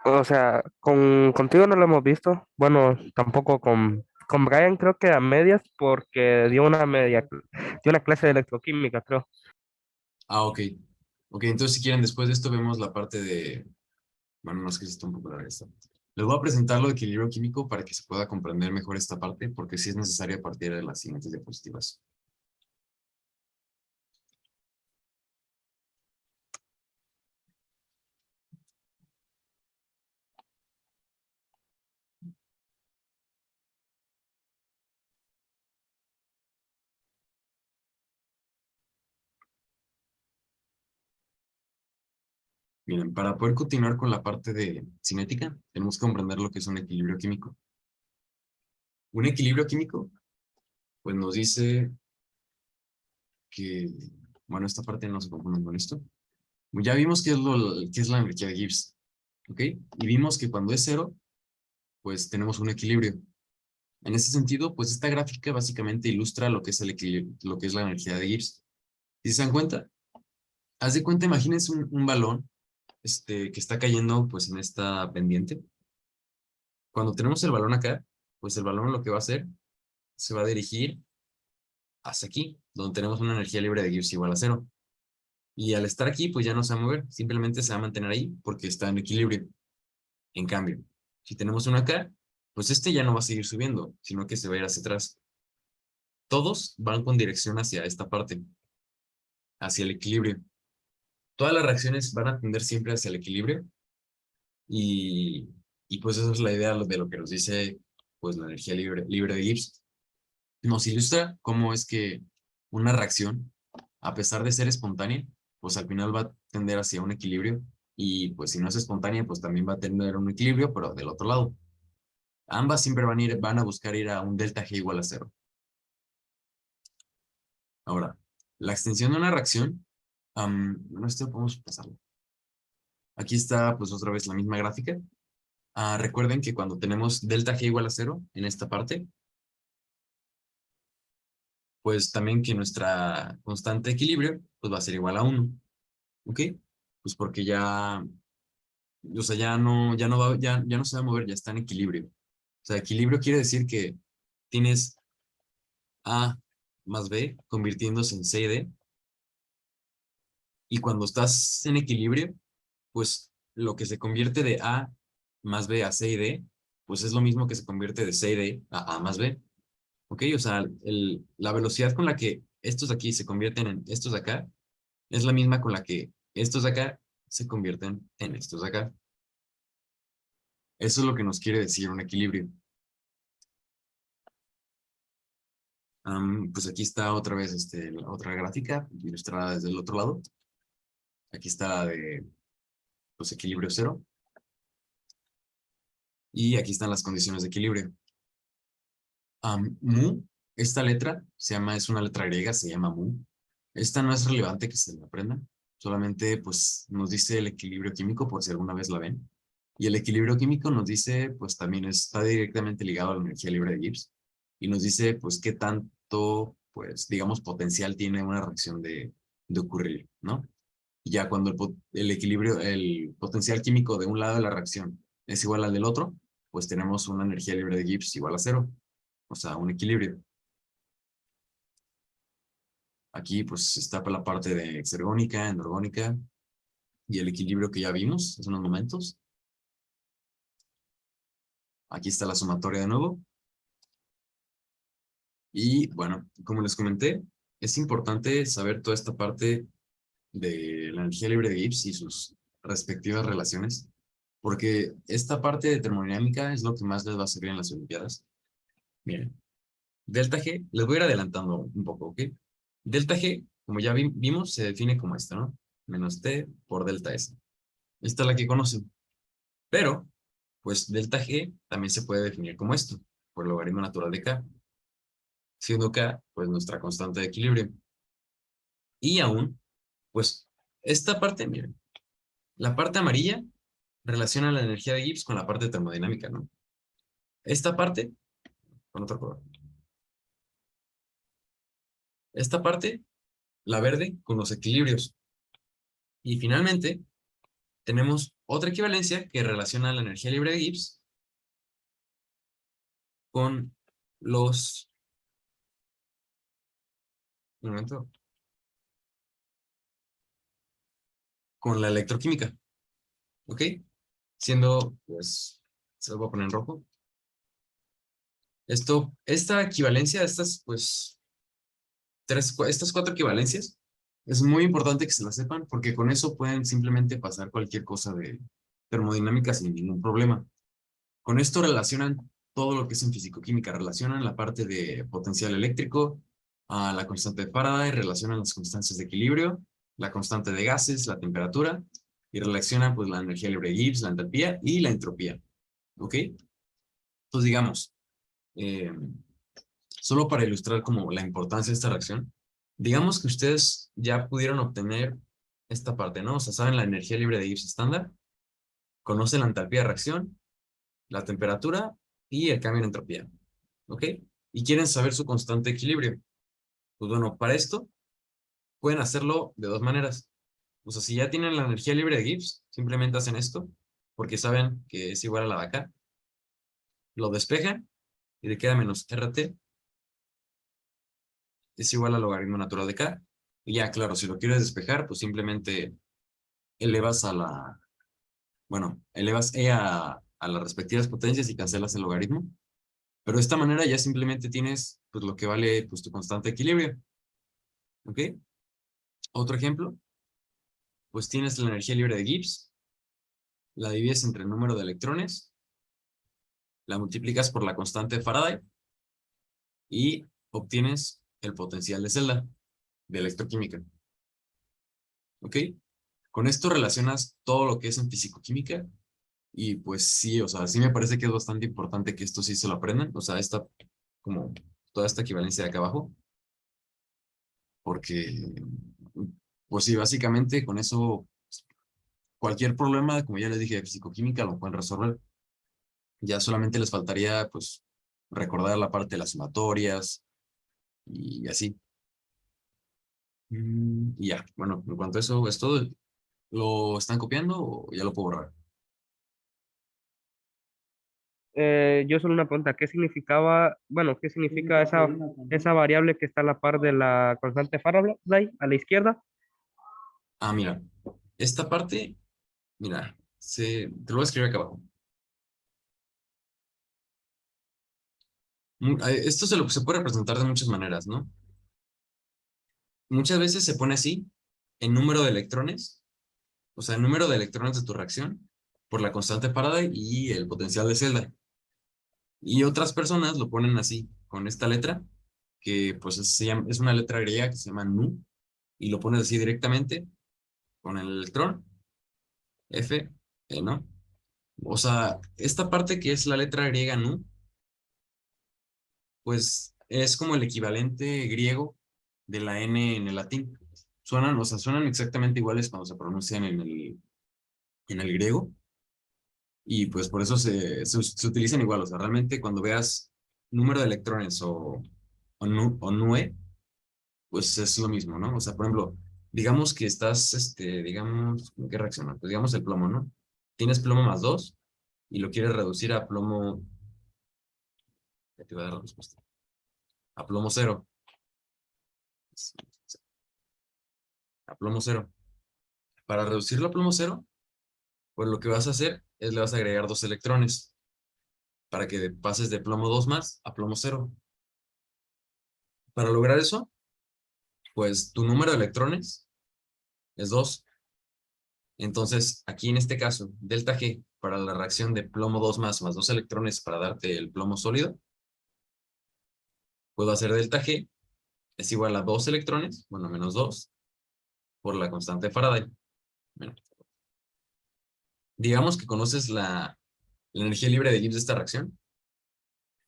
O sea, contigo no lo hemos visto. Bueno, tampoco con Brian creo que a medias porque dio una clase de electroquímica, creo. Ah, ok. Ok, entonces si quieren, después de esto vemos la parte de... Bueno, no es que sí está un poco larga esta. Les voy a presentar lo de equilibrio químico para que se pueda comprender mejor esta parte, porque sí es necesaria a partir de las siguientes diapositivas. Miren, para poder continuar con la parte de cinética, tenemos que comprender lo que es un equilibrio químico. Un equilibrio químico, pues nos dice que, bueno, esta parte no se confundan con esto. Ya vimos qué es la energía de Gibbs, ¿ok? Y vimos que cuando es cero, pues tenemos un equilibrio. En ese sentido, pues esta gráfica básicamente ilustra lo que es el equilibrio, lo que es la energía de Gibbs. Si se dan cuenta, haz de cuenta, imagínense un balón que está cayendo pues en esta pendiente. Cuando tenemos el balón acá, pues el balón lo que va a hacer, se va a dirigir hacia aquí, donde tenemos una energía libre de Gibbs igual a cero. Y al estar aquí, pues ya no se va a mover, simplemente se va a mantener ahí porque está en equilibrio. En cambio, si tenemos uno acá, pues ya no va a seguir subiendo, sino que se va a ir hacia atrás. Todos van con dirección hacia esta parte, hacia el equilibrio. Todas las reacciones van a tender siempre hacia el equilibrio y, y pues esa es la idea de lo que nos dice pues la energía libre de Gibbs. Nos ilustra cómo es que una reacción, a pesar de ser espontánea, pues al final va a tender hacia un equilibrio y pues si no es espontánea, pues también va a tener un equilibrio, pero del otro lado. Ambas siempre van a buscar ir a un delta G igual a cero. Ahora, la extensión de una reacción, bueno, esto podemos pasarlo. Aquí está pues otra vez la misma gráfica. Recuerden que cuando tenemos delta G igual a cero en esta parte, pues también que nuestra constante de equilibrio pues va a ser igual a 1. ¿Ok? Pues porque ya, o sea, ya no se va a mover, ya está en equilibrio. O sea, equilibrio quiere decir que tienes A más B convirtiéndose en C y D, y cuando estás en equilibrio, pues lo que se convierte de A más B a C y D, pues es lo mismo que se convierte de C y D a A más B. ¿Ok? O sea, la velocidad con la que estos de aquí se convierten en estos de acá es la misma con la que estos de acá se convierten en estos de acá. Eso es lo que nos quiere decir un equilibrio. Pues aquí está otra vez la otra gráfica ilustrada desde el otro lado. Aquí está la de los equilibrios cero. Y aquí están las condiciones de equilibrio. Mu, esta letra es una letra griega, se llama mu. Esta no es relevante que se la aprendan. Solamente pues nos dice el equilibrio químico por si alguna vez la ven. Y el equilibrio químico nos dice, pues también está directamente ligado a la energía libre de Gibbs. Y nos dice, pues, qué tanto, pues, digamos, potencial tiene una reacción de ocurrir, ¿no? Y ya cuando el equilibrio, el potencial químico de un lado de la reacción es igual al del otro, pues tenemos una energía libre de Gibbs igual a cero. O sea, un equilibrio. Aquí, pues, está la parte de exergónica, endergónica y el equilibrio que ya vimos hace unos momentos. Aquí está la sumatoria de nuevo. Y bueno, como les comenté, es importante saber toda esta parte de la energía libre de Gibbs y sus respectivas relaciones, porque esta parte de termodinámica es lo que más les va a servir en las Olimpiadas. Miren, delta G, les voy a ir adelantando un poco, ¿ok? Delta G, como ya vimos, se define como esto, ¿no? Menos T por delta S. Esta es la que conocen. Pero, pues delta G también se puede definir como esto, por el logaritmo natural de K, siendo K, pues nuestra constante de equilibrio. Y aún, pues, esta parte, miren, la parte amarilla relaciona la energía de Gibbs con la parte termodinámica, ¿no? Esta parte, con otro color. Esta parte, la verde, con los equilibrios. Y finalmente, tenemos otra equivalencia que relaciona la energía libre de Gibbs con los... Un momento. Con la electroquímica, ¿ok? Siendo, pues, se lo voy a poner en rojo. Esta equivalencia, estas, pues, estas cuatro equivalencias, es muy importante que se las sepan porque con eso pueden simplemente pasar cualquier cosa de termodinámica sin ningún problema. Con esto relacionan todo lo que es en fisicoquímica, relacionan la parte de potencial eléctrico, a la constante de Faraday, relacionan las constantes de equilibrio, la constante de gases, la temperatura, y relacionan pues la energía libre de Gibbs, la entalpía y la entropía. ¿Ok? Entonces digamos, eh, solo para ilustrar como la importancia de esta reacción, digamos que ustedes ya pudieron obtener esta parte, ¿no? O sea, saben la energía libre de Gibbs estándar, conocen la entalpía de reacción, la temperatura y el cambio en entropía. ¿Ok? Y quieren saber su constante de equilibrio. Pues bueno, para esto pueden hacerlo de dos maneras. O sea, si ya tienen la energía libre de Gibbs, simplemente hacen esto, porque saben que es igual a la de acá. Lo despejan y le queda menos RT es igual al logaritmo natural de K. Y ya, claro, si lo quieres despejar, pues simplemente elevas elevas E a las respectivas potencias y cancelas el logaritmo. Pero de esta manera ya simplemente tienes pues lo que vale pues tu constante de equilibrio. ¿Ok? Otro ejemplo, pues tienes la energía libre de Gibbs, la divides entre el número de electrones, la multiplicas por la constante de Faraday y obtienes el potencial de celda de electroquímica. ¿Ok? Con esto relacionas todo lo que es en fisicoquímica y pues sí, o sea, sí me parece que es bastante importante que esto sí se lo aprendan, o sea, como toda esta equivalencia de acá abajo, porque pues sí, básicamente con eso cualquier problema, como ya les dije, de fisicoquímica lo pueden resolver. Ya solamente les faltaría pues recordar la parte de las sumatorias y así. Y ya, bueno, en cuanto a eso es todo. ¿Lo están copiando o ya lo puedo borrar? Yo solo una pregunta, ¿qué significaba, bueno, qué significa esa variable que está a la par de la constante Faraday a la izquierda? Ah, mira, esta parte, mira, te lo voy a escribir acá abajo. Esto se puede representar de muchas maneras, ¿no? Muchas veces se pone así en número de electrones, o sea, el número de electrones de tu reacción por la constante Faraday y el potencial de celda. Y otras personas lo ponen así, con esta letra, que pues es una letra griega que se llama nu, y lo pones así directamente con el electrón, F, ¿no? O sea, esta parte que es la letra griega nu, pues es como el equivalente griego de la N en el latín. Suenan, o sea, suenan exactamente iguales cuando se pronuncian en el griego, y pues por eso se utilizan igual. O sea, realmente cuando veas número de electrones o nue, pues es lo mismo, ¿no? O sea, por ejemplo, digamos que estás, digamos, ¿con qué reacciona? Pues digamos el plomo, ¿no? Tienes plomo más 2 y lo quieres reducir a plomo, ya te voy a dar la respuesta, a plomo cero, a plomo cero. Para reducirlo a plomo cero, pues lo que vas a hacer es le vas a agregar 2 electrones para que pases de plomo 2 más a plomo cero. Para lograr eso, pues tu número de electrones es 2. Entonces, aquí en este caso, delta G para la reacción de plomo 2 más 2 electrones para darte el plomo sólido, puedo hacer delta G es igual a 2 electrones, bueno, menos 2, por la constante de Faraday. Bueno, digamos que conoces la energía libre de Gibbs de esta reacción.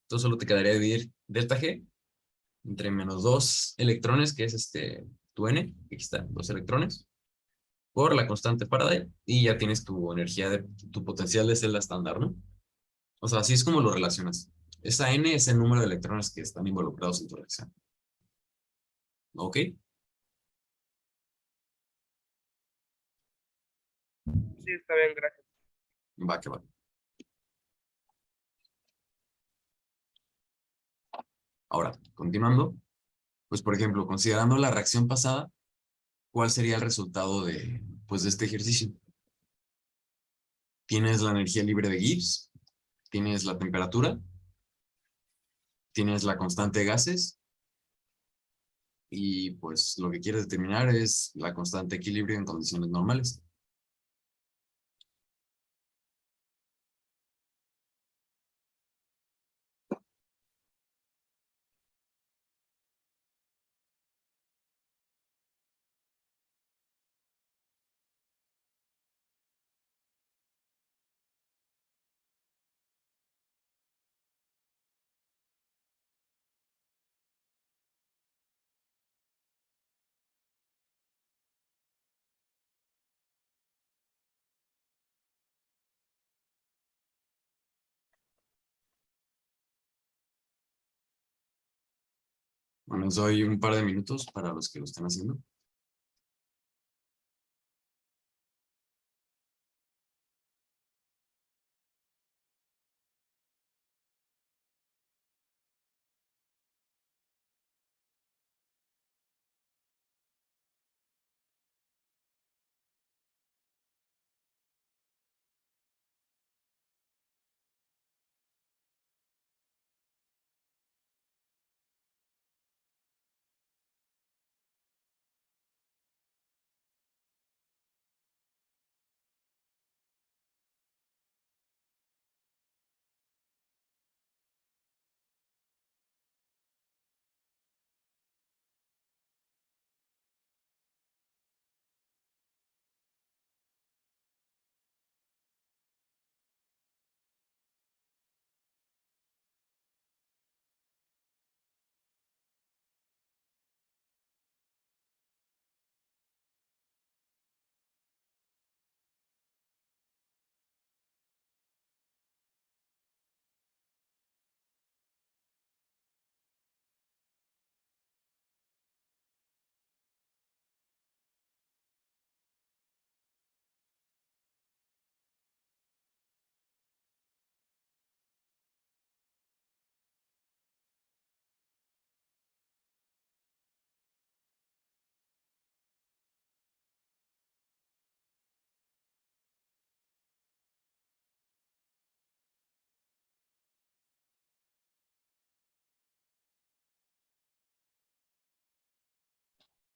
Entonces solo te quedaría dividir delta G entre menos 2 electrones, que es tu N, aquí está, 2 electrones, por la constante Faraday, y ya tienes tu energía tu potencial de celda estándar, ¿no? O sea, así es como lo relacionas. Esa N es el número de electrones que están involucrados en tu reacción. ¿Ok? Sí, está bien, gracias. Va que va. Ahora, continuando, pues por ejemplo, considerando la reacción pasada, ¿cuál sería el resultado pues, de este ejercicio? Tienes la energía libre de Gibbs, tienes la temperatura, tienes la constante de gases, y pues lo que quieres determinar es la constante de equilibrio en condiciones normales. Bueno, les doy un par de minutos para los que lo estén haciendo.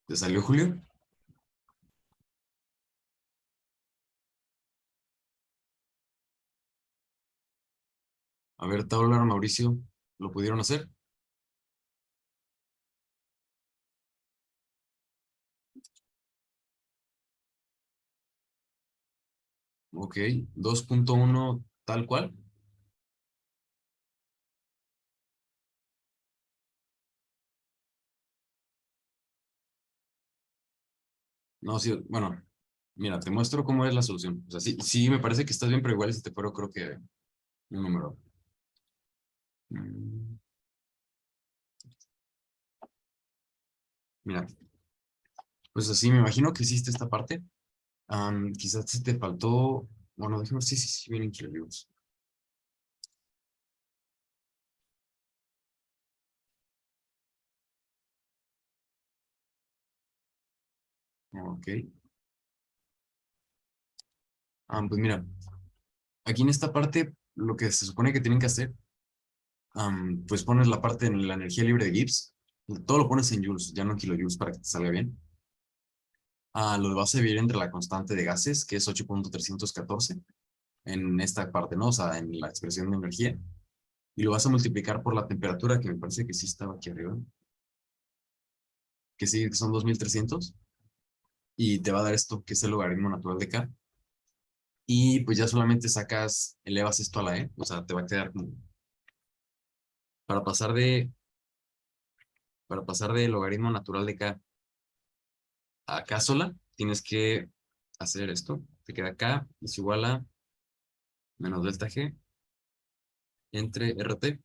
¿Te salió, Julio? A ver, Taular, Mauricio, ¿lo pudieron hacer? Ok, 2.1 tal cual. No, sí, bueno, mira, te muestro cómo es la solución. O sea, sí, sí me parece que estás bien, pero igual si te fuera, creo que un número. Mm, Mira, pues así me imagino que hiciste esta parte. Quizás si te faltó, bueno, déjame, sí, sí, sí, vienen kilojoules. Ok. Pues mira, aquí en esta parte, lo que se supone que tienen que hacer, pues pones la parte en la energía libre de Gibbs, todo lo pones en joules, ya no en kilojoules para que te salga bien. Lo vas a dividir entre la constante de gases, que es 8.314 en esta parte, ¿no? O sea, en la expresión de energía. Y lo vas a multiplicar por la temperatura, que me parece que sí estaba aquí arriba, que sí, que son 2.300. Y te va a dar esto, que es el logaritmo natural de K. Y pues ya solamente sacas, elevas esto a la E, o sea, te va a quedar como, para pasar de, para pasar de logaritmo natural de K a K sola, tienes que hacer esto. Te queda K es igual a menos delta G entre RT.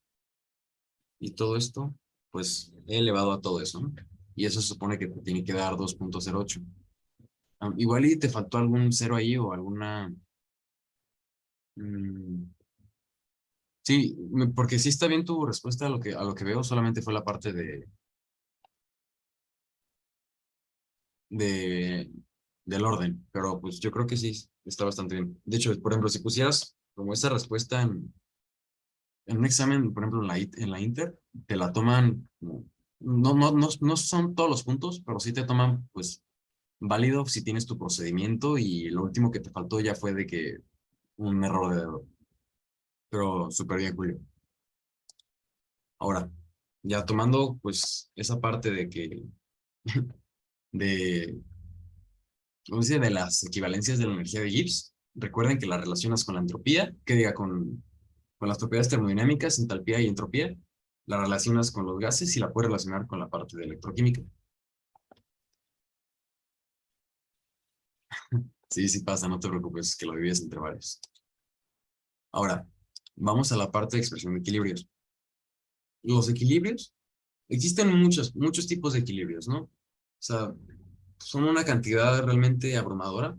Y todo esto, pues he elevado a todo eso, ¿no? Y eso se supone que te tiene que dar 2.08. Igual y te faltó algún cero ahí o alguna... mm, sí, porque sí está bien tu respuesta a lo que veo, solamente fue la parte de, del orden, pero pues yo creo que sí, está bastante bien. De hecho, por ejemplo, si pusieras como esa respuesta en un examen, por ejemplo, en la Inter, te la toman, no son todos los puntos, pero sí te toman, pues, válido si tienes tu procedimiento y lo último que te faltó ya fue de que un error de dedo. Pero súper bien, Julio. Ahora, ya tomando, pues, esa parte de que, de, ¿cómo se dice? De las equivalencias de la energía de Gibbs, recuerden que la relacionas con la entropía, que diga con las propiedades termodinámicas, entalpía y entropía, la relacionas con los gases y la puedes relacionar con la parte de electroquímica. Sí, sí pasa, no te preocupes, que lo divides entre varios. Ahora, vamos a la parte de expresión de equilibrios. Los equilibrios, existen muchos tipos de equilibrios, ¿no? O sea, son una cantidad realmente abrumadora,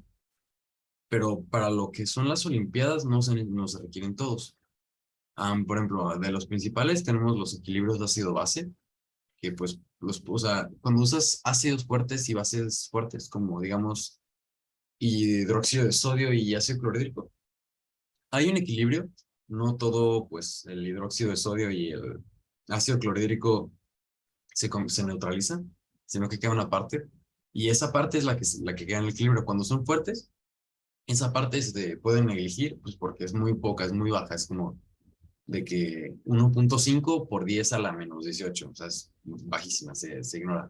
pero para lo que son las Olimpiadas no se requieren todos. Por ejemplo, de los principales tenemos los equilibrios de ácido-base, que pues, o sea, cuando usas ácidos fuertes y bases fuertes, como digamos hidróxido de sodio y ácido clorhídrico, hay un equilibrio, no todo, pues el hidróxido de sodio y el ácido clorhídrico se neutralizan, sino que queda una parte, y esa parte es la que queda en el equilibrio. Cuando son fuertes, esa parte se pueden negligir, pues porque es muy poca, es muy baja, es como de que 1.5 por 10 a la menos 18, o sea, es bajísima, se ignora.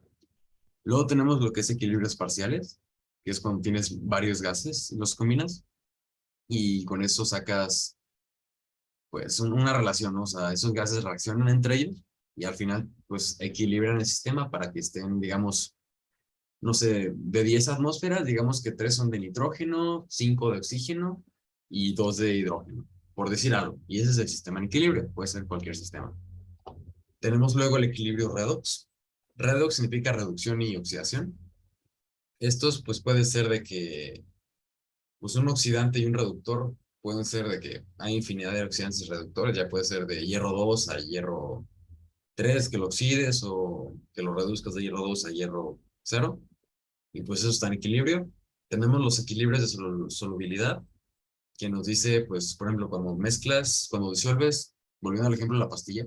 Luego tenemos lo que es equilibrios parciales, que es cuando tienes varios gases, los combinas y con eso sacas pues una relación, ¿no? O sea, esos gases reaccionan entre ellos y al final pues equilibran el sistema para que estén, digamos, no sé, de 10 atmósferas, digamos que 3 son de nitrógeno, 5 de oxígeno y 2 de hidrógeno, por decir algo. Y ese es el sistema en equilibrio, puede ser cualquier sistema. Tenemos luego el equilibrio redox. Redox significa reducción y oxidación. Estos pues puede ser de que pues un oxidante y un reductor pueden ser de que hay infinidad de oxidantes y reductores, ya puede ser de hierro 2 a hierro 3 que lo oxides o que lo reduzcas de hierro 2 a hierro 0 y pues eso está en equilibrio. Tenemos los equilibrios de solubilidad que nos dice pues por ejemplo cuando mezclas, cuando disuelves, volviendo al ejemplo de la pastilla,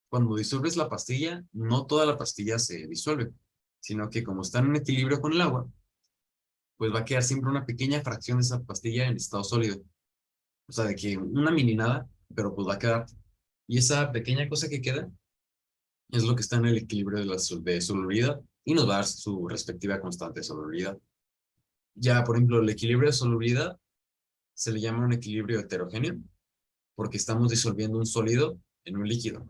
cuando disuelves la pastilla, no toda la pastilla se disuelve, sino que como está en equilibrio con el agua, pues va a quedar siempre una pequeña fracción de esa pastilla en estado sólido. O sea, de que una mini nada, pero pues va a quedar. Y esa pequeña cosa que queda es lo que está en el equilibrio de solubilidad y nos va a dar su respectiva constante de solubilidad. Ya, por ejemplo, el equilibrio de solubilidad se le llama un equilibrio heterogéneo porque estamos disolviendo un sólido en un líquido.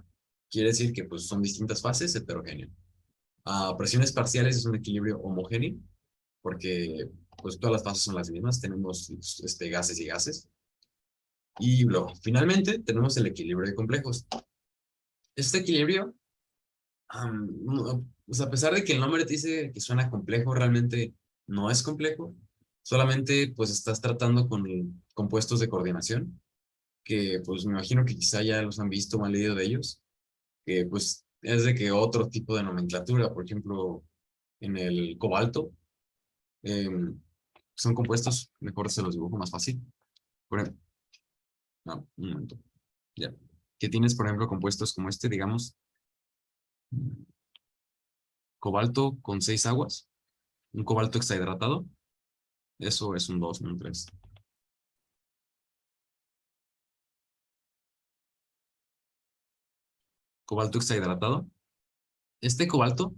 Quiere decir que pues, son distintas fases heterogéneo. A presiones parciales es un equilibrio homogéneo porque pues, todas las fases son las mismas, tenemos gases y gases. Y luego, finalmente, tenemos el equilibrio de complejos. Este equilibrio, pues a pesar de que el nombre te dice que suena complejo, realmente no es complejo. Solamente pues estás tratando con compuestos de coordinación, que pues me imagino que quizá ya los han visto o han leído de ellos, que pues es de que otro tipo de nomenclatura, por ejemplo, en el cobalto, son compuestos, mejor se los dibujo más fácil. Por ejemplo, no, un momento, ya. Que tienes, por ejemplo, compuestos como este, digamos, cobalto con 6 aguas, un cobalto hexahidratado, eso es un 2, no un 3. Cobalto hexahidratado. Este cobalto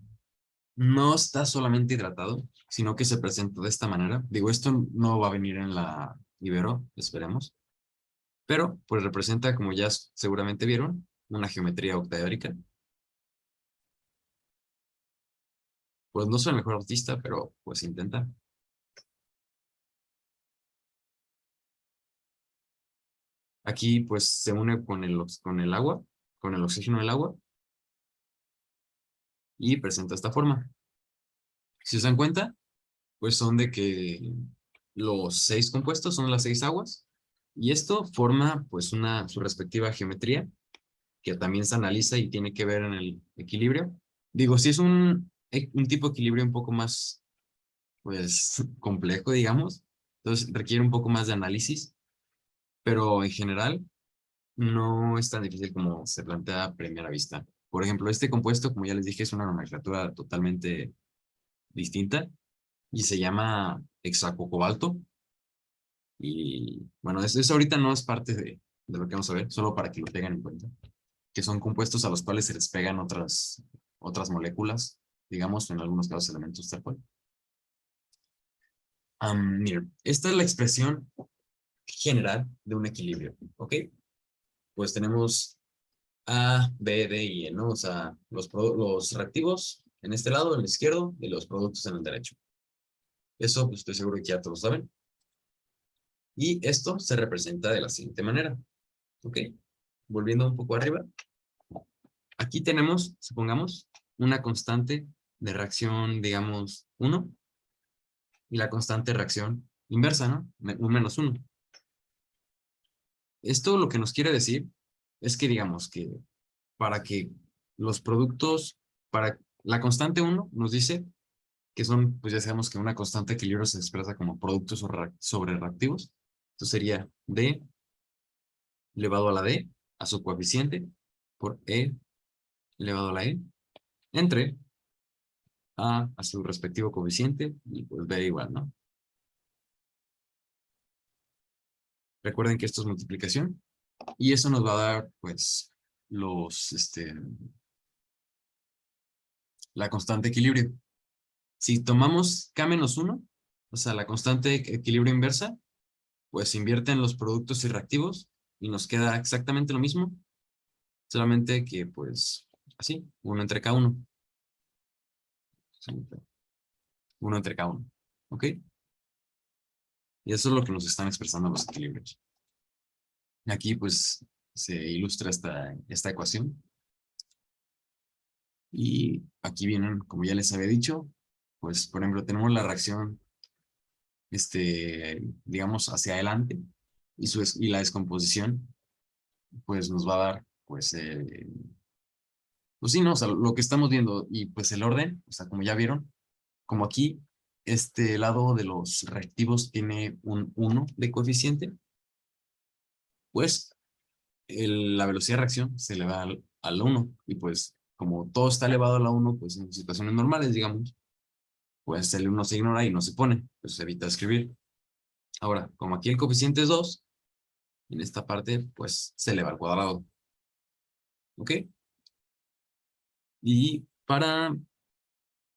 no está solamente hidratado, sino que se presenta de esta manera. Digo, esto no va a venir en la Ibero, esperemos. Pero, pues representa, como ya seguramente vieron, una geometría octaédrica. Pues no soy el mejor artista, pero pues intenta. Aquí, pues, se une con el agua, con el oxígeno del agua, y presenta esta forma. Si se dan cuenta, pues son de que los 6 compuestos son las 6 aguas, y esto forma, pues, su respectiva geometría, que también se analiza y tiene que ver en el equilibrio. Digo, si es un tipo de equilibrio un poco más, pues, complejo, digamos, entonces requiere un poco más de análisis, pero en general no es tan difícil como se plantea a primera vista. Por ejemplo, este compuesto, como ya les dije, es una nomenclatura totalmente distinta y se llama hexacobalto. Y bueno, eso ahorita no es parte de lo que vamos a ver, solo para que lo tengan en cuenta, que son compuestos a los cuales se les pegan otras moléculas, digamos, en algunos casos elementos tal cual. Miren, esta es la expresión general de un equilibrio, ¿ok? Pues tenemos A, B, D y E, ¿no? O sea, los reactivos en este lado, en el izquierdo, y los productos en el derecho. Eso, pues estoy seguro que ya todos saben. Y esto se representa de la siguiente manera, ¿ok? Volviendo un poco arriba. Aquí tenemos, supongamos, una constante de reacción, digamos, 1, y la constante de reacción inversa, ¿no? Un menos 1. Esto lo que nos quiere decir es que, digamos, que para que los productos, para la constante 1 nos dice que son, pues ya sabemos que una constante de equilibrio se expresa como productos sobre reactivos. Entonces sería D elevado a la D, a su coeficiente, por E elevado a la E, entre a su respectivo coeficiente, y pues B igual, ¿no? Recuerden que esto es multiplicación, y eso nos va a dar, pues, la constante de equilibrio. Si tomamos K-1, o sea, la constante de equilibrio inversa, pues se invierten los productos y reactivos y nos queda exactamente lo mismo, solamente que, pues, así, 1 entre K1. 1 entre K1, ¿ok? Y eso es lo que nos están expresando los equilibrios. Aquí, pues, se ilustra esta ecuación. Y aquí vienen, como ya les había dicho, pues, por ejemplo, tenemos la reacción, digamos, hacia adelante, y la descomposición, pues, nos va a dar, pues sí, ¿no? O sea, lo que estamos viendo, y pues el orden, o sea, como ya vieron, como aquí, este lado de los reactivos tiene un 1 de coeficiente, pues la velocidad de reacción se eleva al 1, y pues como todo está elevado a la 1, pues en situaciones normales, digamos, pues el 1 se ignora y no se pone, pues se evita escribir. Ahora, como aquí el coeficiente es 2, en esta parte, pues se eleva al cuadrado. ¿Ok? Y para,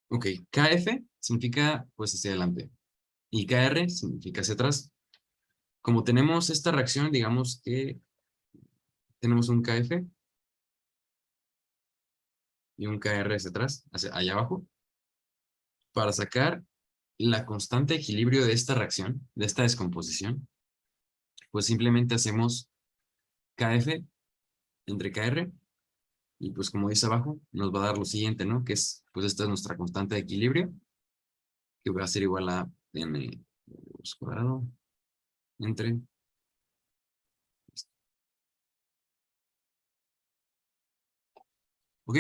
ok, KF significa pues hacia adelante y KR significa hacia atrás. Como tenemos esta reacción, digamos que tenemos un KF y un KR hacia atrás, hacia allá abajo. Para sacar la constante de equilibrio de esta reacción, de esta descomposición, pues simplemente hacemos KF entre KR y pues como dice abajo, nos va a dar lo siguiente, ¿no? Que es, pues esta es nuestra constante de equilibrio, que va a ser igual a m cuadrado entre... ¿Ok?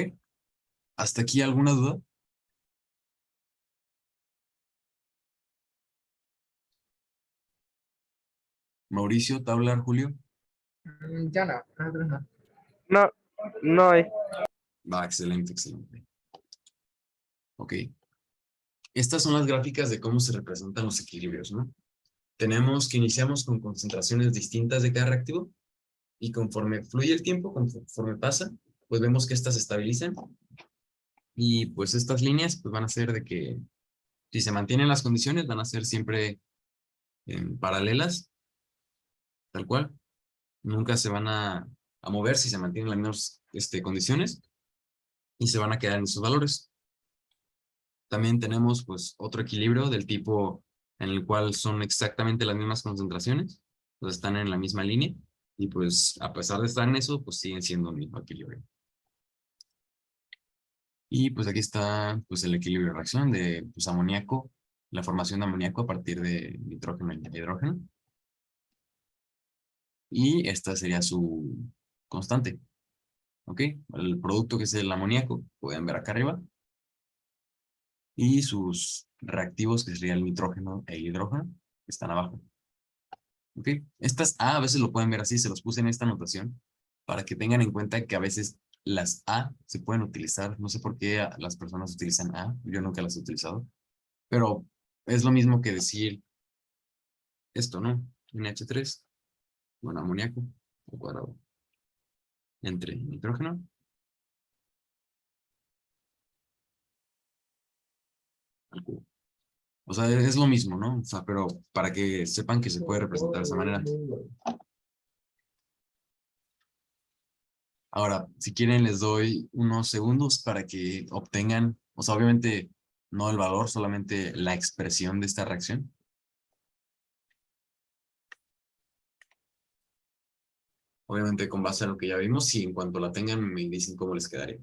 ¿Hasta aquí alguna duda? Mauricio, Tablar, Julio. Ya no, nosotros no. No, no hay. Va, excelente, excelente. Ok. Estas son las gráficas de cómo se representan los equilibrios, ¿no? Tenemos que iniciamos con concentraciones distintas de cada reactivo y conforme fluye el tiempo, conforme pasa, pues vemos que estas se estabilizan y pues estas líneas pues van a ser de que si se mantienen las condiciones van a ser siempre paralelas, tal cual. Nunca se van a mover si se mantienen las mismas condiciones y se van a quedar en esos valores. También tenemos pues otro equilibrio del tipo en el cual son exactamente las mismas concentraciones, pues están en la misma línea y pues a pesar de estar en eso, pues siguen siendo el mismo equilibrio. Y pues aquí está pues el equilibrio de reacción de pues, amoníaco, la formación de amoníaco a partir de nitrógeno y hidrógeno. Y esta sería su constante. ¿Ok? El producto que es el amoníaco, pueden ver acá arriba. Y sus reactivos, que sería el nitrógeno e hidrógeno, están abajo. ¿Ok? Estas A veces lo pueden ver así, se los puse en esta anotación, para que tengan en cuenta que a veces las A se pueden utilizar. No sé por qué las personas utilizan A, yo nunca las he utilizado, pero es lo mismo que decir esto, ¿no? NH3, bueno, amoníaco, al cuadrado, entre nitrógeno al cubo. O sea, es lo mismo, ¿no? O sea, pero para que sepan que se puede representar de esa manera. Ahora, si quieren, les doy unos segundos para que obtengan, o sea, obviamente no el valor, solamente la expresión de esta reacción. Obviamente con base a lo que ya vimos y en cuanto la tengan me dicen cómo les quedaría.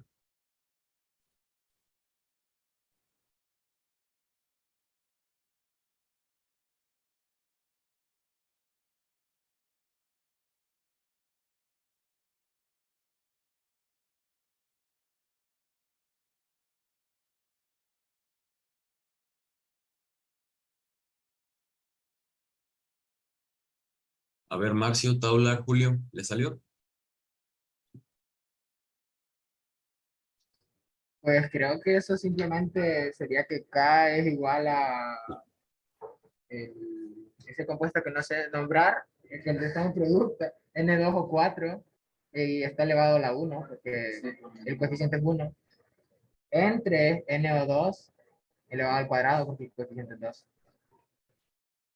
A ver, Marcio, Taula, Julio, ¿les salió? Pues creo que eso simplemente sería que K es igual a ese compuesto que no sé nombrar, el que está en producto, N2 o 4, y está elevado a la 1, porque el coeficiente es 1, entre NO2 elevado al cuadrado, porque el coeficiente es 2.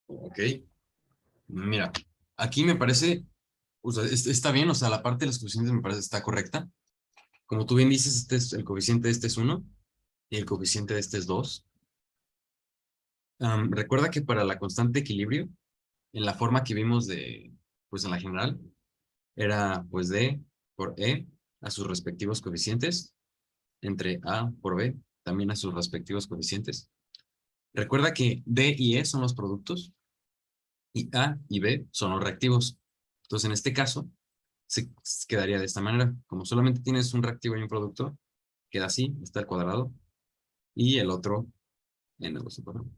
Ok. Mira, aquí me parece, o sea, está bien, o sea, la parte de los coeficientes me parece está correcta. Como tú bien dices, el coeficiente de este es 1 y el coeficiente de este es 2. Recuerda que para la constante de equilibrio, en la forma que vimos pues en la general, era pues D por E a sus respectivos coeficientes, entre A por B, también a sus respectivos coeficientes. Recuerda que D y E son los productos y A y B son los reactivos. Entonces, en este caso, se quedaría de esta manera. Como solamente tienes un reactivo y un producto, queda así, está el cuadrado, y el otro en el cuadrado.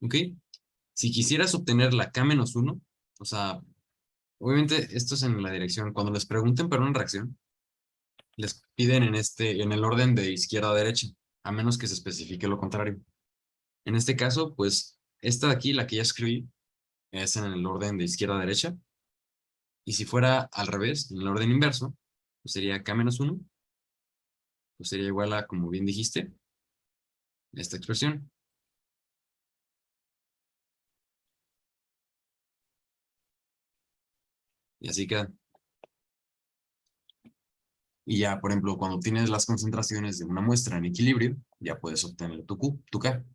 ¿Ok? Si quisieras obtener la K-1, o sea, obviamente esto es en la dirección, cuando les pregunten para una reacción, les piden en el orden de izquierda a derecha, a menos que se especifique lo contrario. En este caso, pues, esta de aquí, la que ya escribí, es en el orden de izquierda a derecha, Y si fuera al revés, en el orden inverso, pues sería K menos 1, pues sería igual a, como bien dijiste, esta expresión. Y así queda. Y ya, por ejemplo, cuando tienes las concentraciones de una muestra en equilibrio, ya puedes obtener tu Q, tu K.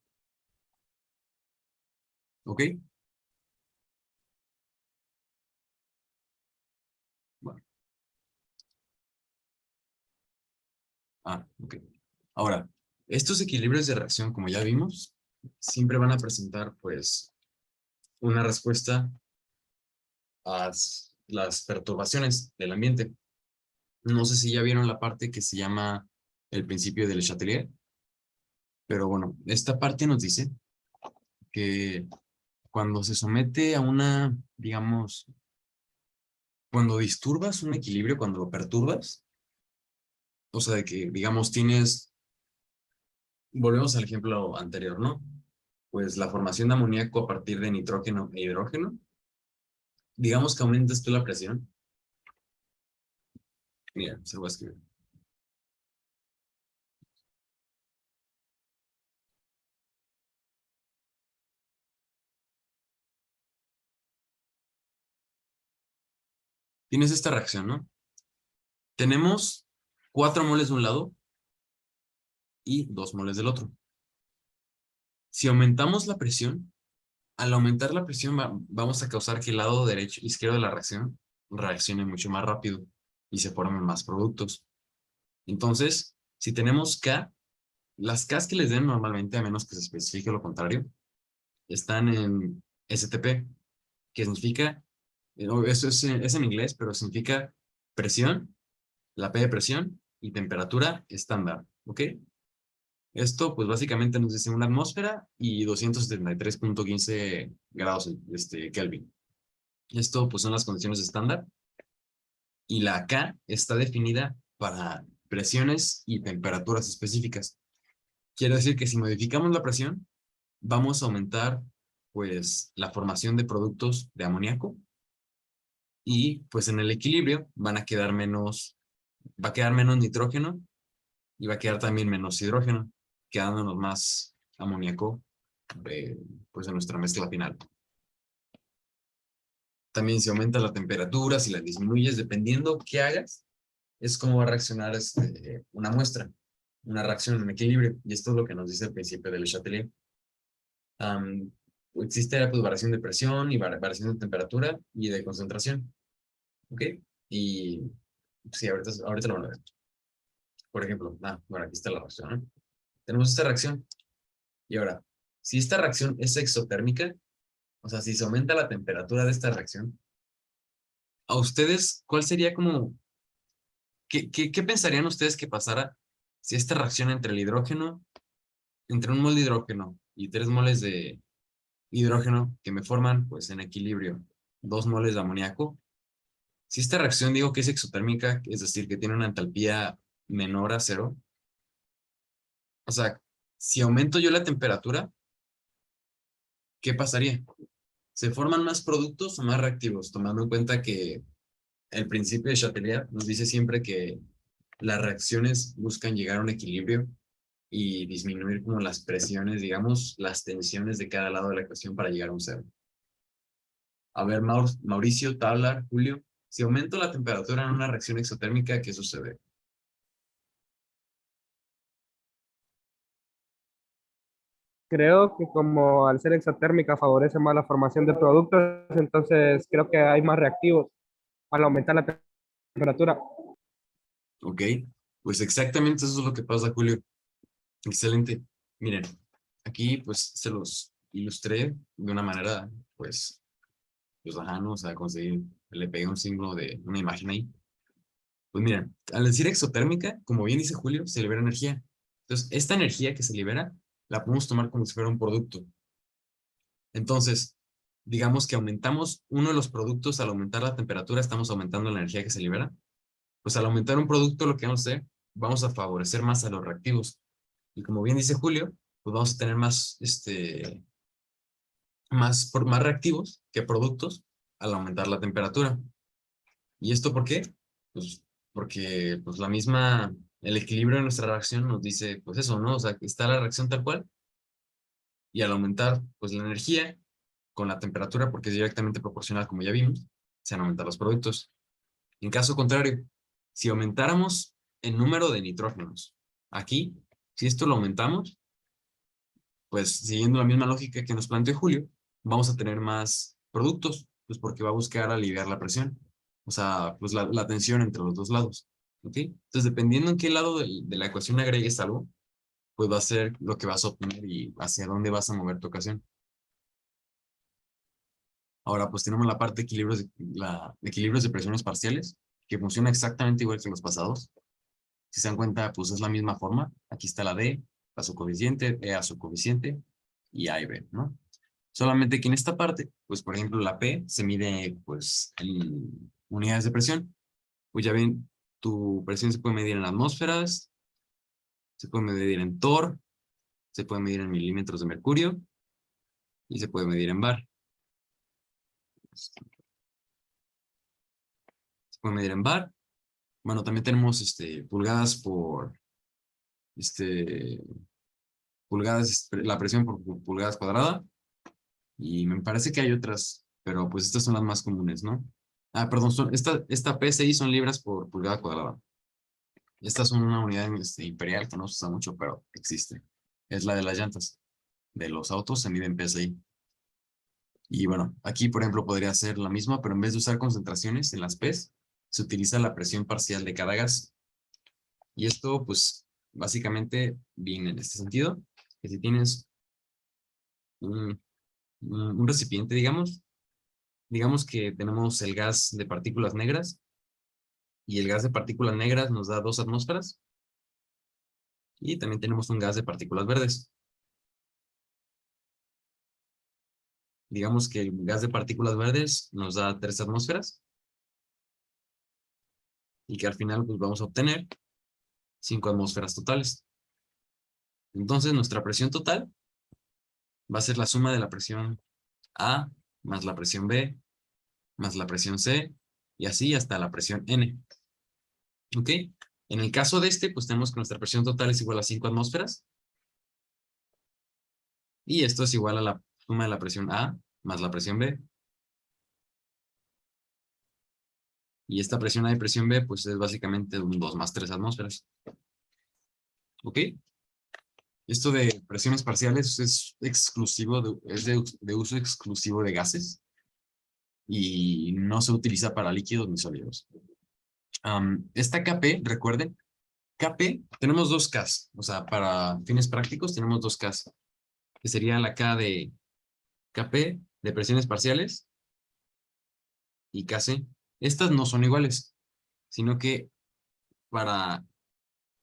¿Ok? Bueno. Ok. Ahora, estos equilibrios de reacción, como ya vimos, siempre van a presentar, pues, una respuesta a las perturbaciones del ambiente. No sé si ya vieron la parte que se llama el principio del Chatelier, pero bueno, esta parte nos dice que cuando se somete a una, digamos, cuando disturbas un equilibrio, cuando lo perturbas, o sea, de que, digamos, volvemos al ejemplo anterior, ¿no? Pues la formación de amoníaco a partir de nitrógeno e hidrógeno, digamos que aumentas tú la presión. Mira, se lo voy a escribir. Tienes esta reacción, ¿no? Tenemos 4 moles de un lado y 2 moles del otro. Si aumentamos la presión, al aumentar la presión vamos a causar que el lado derecho e izquierdo de la reacción reaccione mucho más rápido y se formen más productos. Entonces, si tenemos K, las Ks que les den normalmente, a menos que se especifique lo contrario, están en STP, que significa, eso es en inglés, pero significa presión, la P de presión y temperatura estándar, ¿ok? Esto, pues básicamente nos dice una atmósfera y 273.15 grados Kelvin. Esto, pues son las condiciones estándar. Y la K está definida para presiones y temperaturas específicas. Quiere decir que si modificamos la presión, vamos a aumentar, pues, la formación de productos de amoníaco. Y, pues, en el equilibrio va a quedar menos nitrógeno y va a quedar también menos hidrógeno, quedándonos más amoníaco, pues, en nuestra mezcla final. También si aumentas la temperatura, si la disminuyes, dependiendo qué hagas, es cómo va a reaccionar una muestra, una reacción en equilibrio. Y esto es lo que nos dice el principio del Chatelier. Existe, pues, variación de presión y variación de temperatura y de concentración. ¿Ok? Y sí, ahorita lo van a ver. Por ejemplo, bueno, aquí está la reacción, ¿no? Tenemos esta reacción. Y ahora, si esta reacción es exotérmica, o sea, si se aumenta la temperatura de esta reacción, ¿a ustedes cuál sería como, qué pensarían ustedes que pasara si esta reacción entre el hidrógeno, entre un mol de hidrógeno y 3 moles de hidrógeno que me forman, pues, en equilibrio 2 moles de amoníaco? Si esta reacción digo que es exotérmica, es decir, que tiene una entalpía menor a 0, o sea, si aumento yo la temperatura, ¿qué pasaría? ¿Se forman más productos o más reactivos? Tomando en cuenta que el principio de Chatelier nos dice siempre que las reacciones buscan llegar a un equilibrio y disminuir como las presiones, digamos, las tensiones de cada lado de la ecuación para llegar a un cero. A ver, Mauricio, Tablar, Julio, si aumento la temperatura en una reacción exotérmica, ¿qué sucede? Creo que como al ser exotérmica favorece más la formación de productos, entonces creo que hay más reactivos al aumentar la temperatura. Ok, pues exactamente eso es lo que pasa, Julio. Excelente. Miren, aquí pues se los ilustré de una manera, pues ajá, ¿no? O sea, le pegué un símbolo de una imagen ahí. Pues miren, al decir exotérmica, como bien dice Julio, se libera energía. Entonces, esta energía que se libera, la podemos tomar como si fuera un producto. Entonces, digamos que aumentamos uno de los productos, al aumentar la temperatura, estamos aumentando la energía que se libera. Pues al aumentar un producto, lo que vamos a hacer, vamos a favorecer más a los reactivos. Y como bien dice Julio, pues vamos a tener más reactivos que productos al aumentar la temperatura. ¿Y esto por qué? Pues porque pues, el equilibrio de nuestra reacción nos dice, pues eso, ¿no? O sea, que está la reacción tal cual, y al aumentar, pues la energía con la temperatura, porque es directamente proporcional, como ya vimos, se van a aumentar los productos. En caso contrario, si aumentáramos el número de nitrógenos aquí, si esto lo aumentamos, pues siguiendo la misma lógica que nos planteó Julio, vamos a tener más productos, pues porque va a buscar aliviar la presión, o sea, pues la tensión entre los dos lados, ¿ok? Entonces, dependiendo en qué lado de la ecuación agregues algo, pues va a ser lo que vas a obtener y hacia dónde vas a mover tu ecuación. Ahora, pues tenemos la parte de equilibrios de presiones parciales, que funciona exactamente igual que los pasados. Si se dan cuenta, pues es la misma forma. Aquí está la D, a su coeficiente, E a su coeficiente, y A y B, ¿no? Solamente que en esta parte, pues por ejemplo la P se mide pues en unidades de presión. Pues ya ven, tu presión se puede medir en atmósferas, se puede medir en torr, se puede medir en milímetros de mercurio y se puede medir en bar. Se puede medir en bar. Bueno, también tenemos pulgadas este, la presión por pulgadas cuadrada. Y me parece que hay otras, pero pues estas son las más comunes, ¿no? Ah, perdón, esta PSI son libras por pulgada cuadrada. Estas son una unidad imperial que no se usa mucho, pero existe. Es la de las llantas. De los autos se mide en PSI. Y bueno, aquí por ejemplo podría ser la misma, pero en vez de usar concentraciones en las P's, se utiliza la presión parcial de cada gas. Y esto pues básicamente viene en este sentido, que si tienes un, un recipiente, digamos que tenemos el gas de partículas negras y el gas de partículas negras nos da 2 atmósferas y también tenemos un gas de partículas verdes. Digamos que el gas de partículas verdes nos da 3 atmósferas y que al final pues vamos a obtener 5 atmósferas totales. Entonces nuestra presión total va a ser la suma de la presión A más la presión B más la presión C y así hasta la presión N. ¿Ok? En el caso de pues tenemos que nuestra presión total es igual a 5 atmósferas y esto es igual a la suma de la presión A más la presión B. Y esta presión A y presión B, pues es básicamente un 2 más 3 atmósferas. ¿Ok? Esto de presiones parciales es exclusivo, de uso exclusivo de gases y no se utiliza para líquidos ni sólidos. Esta KP, recuerden, KP, tenemos dos Ks, o sea, para fines prácticos tenemos dos Ks, que sería la K de KP de presiones parciales y KC. Estas no son iguales, sino que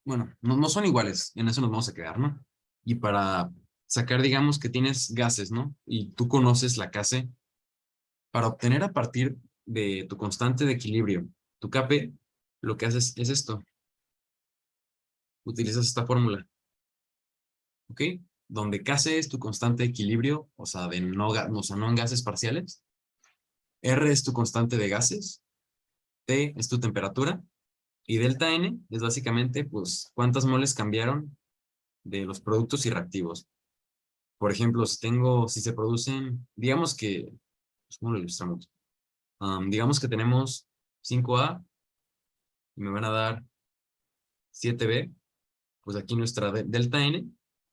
bueno, no son iguales, en eso nos vamos a quedar, ¿no? Y para sacar, digamos que tienes gases, ¿no? Y tú conoces la KC, para obtener a partir de tu constante de equilibrio, tu Kp, lo que haces es esto. Utilizas esta fórmula, ¿ok? Donde Kc es tu constante de equilibrio, o sea, no en gases parciales. R es tu constante de gases. T es tu temperatura. Y delta N es básicamente, pues, cuántas moles cambiaron de los productos y reactivos. Por ejemplo, si se producen, digamos que, pues, ¿cómo lo ilustramos? Digamos que tenemos 5A y me van a dar 7B, pues aquí nuestra delta N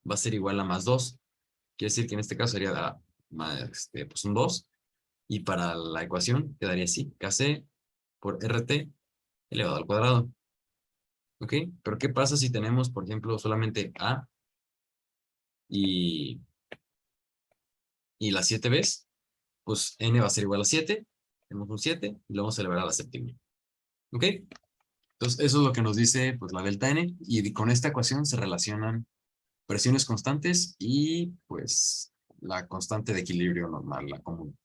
va a ser igual a más 2. Quiere decir que en este caso sería pues un 2. Y para la ecuación quedaría así, Kc por RT elevado al cuadrado. ¿Ok? Pero ¿qué pasa si tenemos, por ejemplo, solamente A y, y las 7 Bs? Pues N va a ser igual a 7. Tenemos un 7 y lo vamos a elevar a la séptima. ¿Ok? Entonces, eso es lo que nos dice pues, la delta N. Y con esta ecuación se relacionan presiones constantes y pues la constante de equilibrio normal, la común.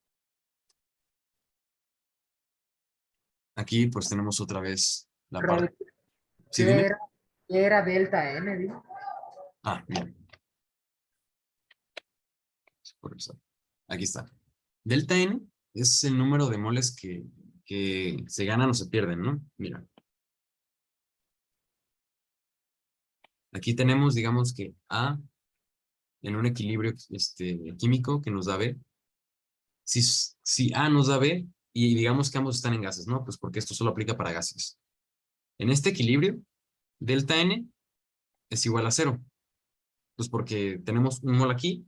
Aquí pues tenemos otra vez la parte. Rodrigo, ¿Sí, dime? ¿qué era delta N? Digo? Ah, bien. Aquí está. Delta N es el número de moles que se ganan o se pierden, ¿no? Mira. Aquí tenemos, digamos que A en un equilibrio químico que nos da B. Si A nos da B y digamos que ambos están en gases, ¿no? Pues porque esto solo aplica para gases. En este equilibrio, delta N es igual a 0. Pues porque tenemos un mol aquí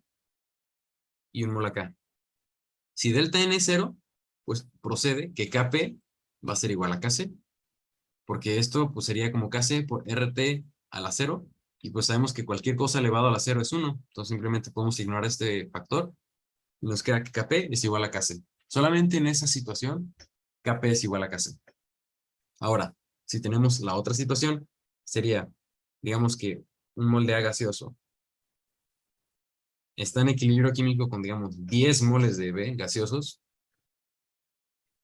y un mol acá. Si delta N es 0, pues procede que Kp va a ser igual a Kc, porque esto pues sería como Kc por RT a la 0, y pues sabemos que cualquier cosa elevado a la 0 es 1, entonces simplemente podemos ignorar este factor, y nos queda que Kp es igual a Kc. Solamente en esa situación, Kp es igual a Kc. Ahora, si tenemos la otra situación, sería, digamos que un molde A gaseoso está en equilibrio químico con, digamos, 10 moles de B gaseosos,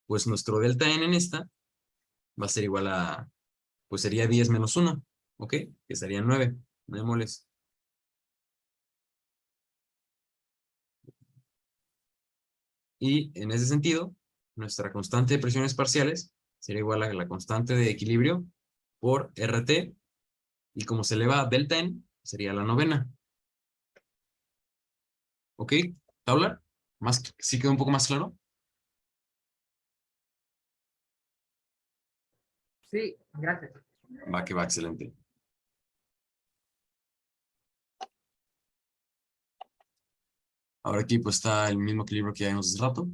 pues nuestro delta N en esta va a ser igual a, pues sería 10 menos 1, ¿ok? Que serían 9 moles. Y en ese sentido, nuestra constante de presiones parciales sería igual a la constante de equilibrio por RT, y como se eleva a delta N, sería la novena. ¿Ok? ¿Tabla? ¿Sí quedó un poco más claro? Sí, gracias. Va que va, excelente. Ahora aquí pues está el mismo equilibrio que ya vimos hace rato.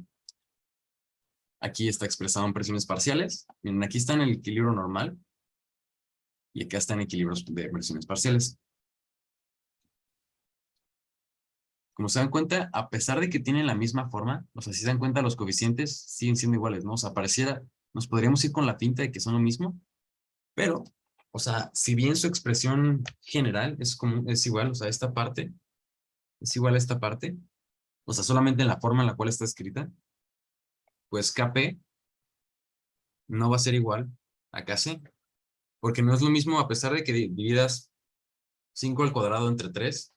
Aquí está expresado en presiones parciales. Miren, aquí está en el equilibrio normal y acá está en equilibrios de presiones parciales. Como se dan cuenta, a pesar de que tienen la misma forma, o sea, si se dan cuenta, los coeficientes siguen siendo iguales, ¿no? O sea, pareciera, nos podríamos ir con la finta de que son lo mismo, pero, o sea, si bien su expresión general es igual, o sea, esta parte es igual a esta parte, o sea, solamente en la forma en la cual está escrita, pues Kp no va a ser igual a Kc, porque no es lo mismo, a pesar de que dividas 5 al cuadrado entre 3,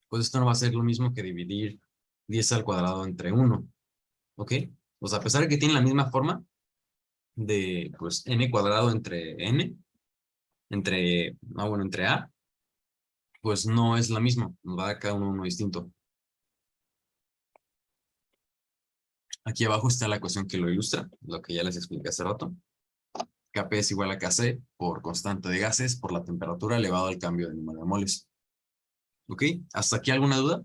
pues esto no va a ser lo mismo que dividir 10 al cuadrado entre 1, ¿ok? O sea, a pesar de que tienen la misma forma de, pues, n cuadrado entre n, entre a, pues no es la misma, nos va a dar cada uno distinto. Aquí abajo está la ecuación que lo ilustra, lo que ya les expliqué hace rato. Kp es igual a Kc por constante de gases por la temperatura elevado al cambio de número de moles. ¿Ok? ¿Hasta aquí alguna duda?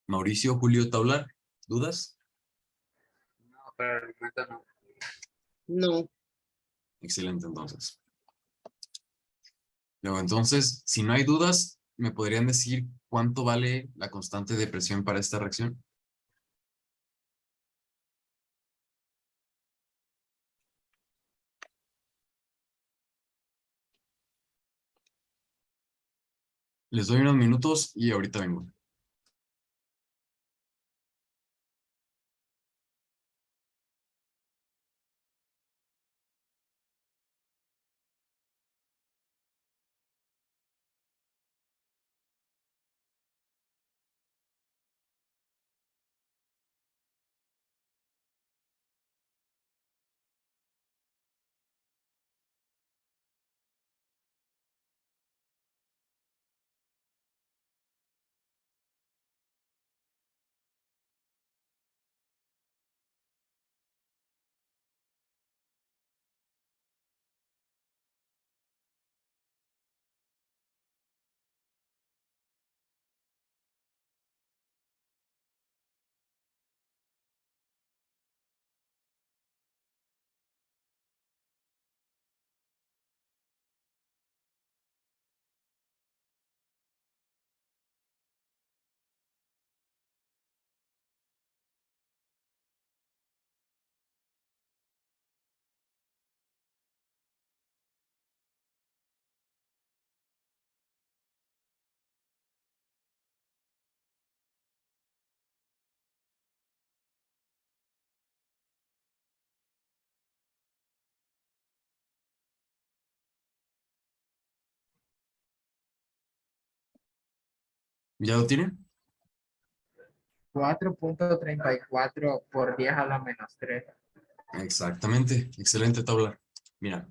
Mauricio, Julio, Taular, ¿dudas? No, pero el momento no. No, Excelente, entonces. Luego, entonces, si no hay dudas, ¿me podrían decir cuánto vale la constante de presión para esta reacción? Les doy unos minutos y ahorita vengo. ¿Ya lo tienen? 4.34 por 10 a la menos 3. Exactamente, excelente tabla. Mira,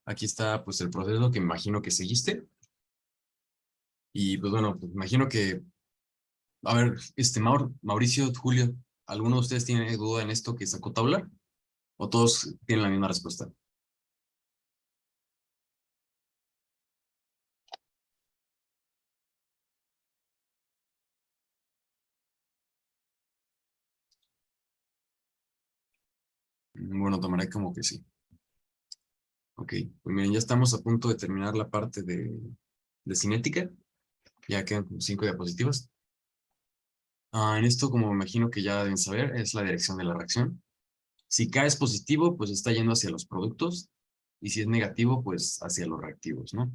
aquí está pues el proceso que me imagino que seguiste. Y pues bueno, pues imagino que, a ver, Mauricio, Julio, ¿alguno de ustedes tiene duda en esto que sacó tabla? ¿O todos tienen la misma respuesta? Bueno, tomaré como que sí. Ok, pues miren, ya estamos a punto de terminar la parte de cinética. Ya quedan como 5 diapositivas. En esto, como me imagino que ya deben saber, es la dirección de la reacción. Si K es positivo, pues está yendo hacia los productos. Y si es negativo, pues hacia los reactivos, ¿no?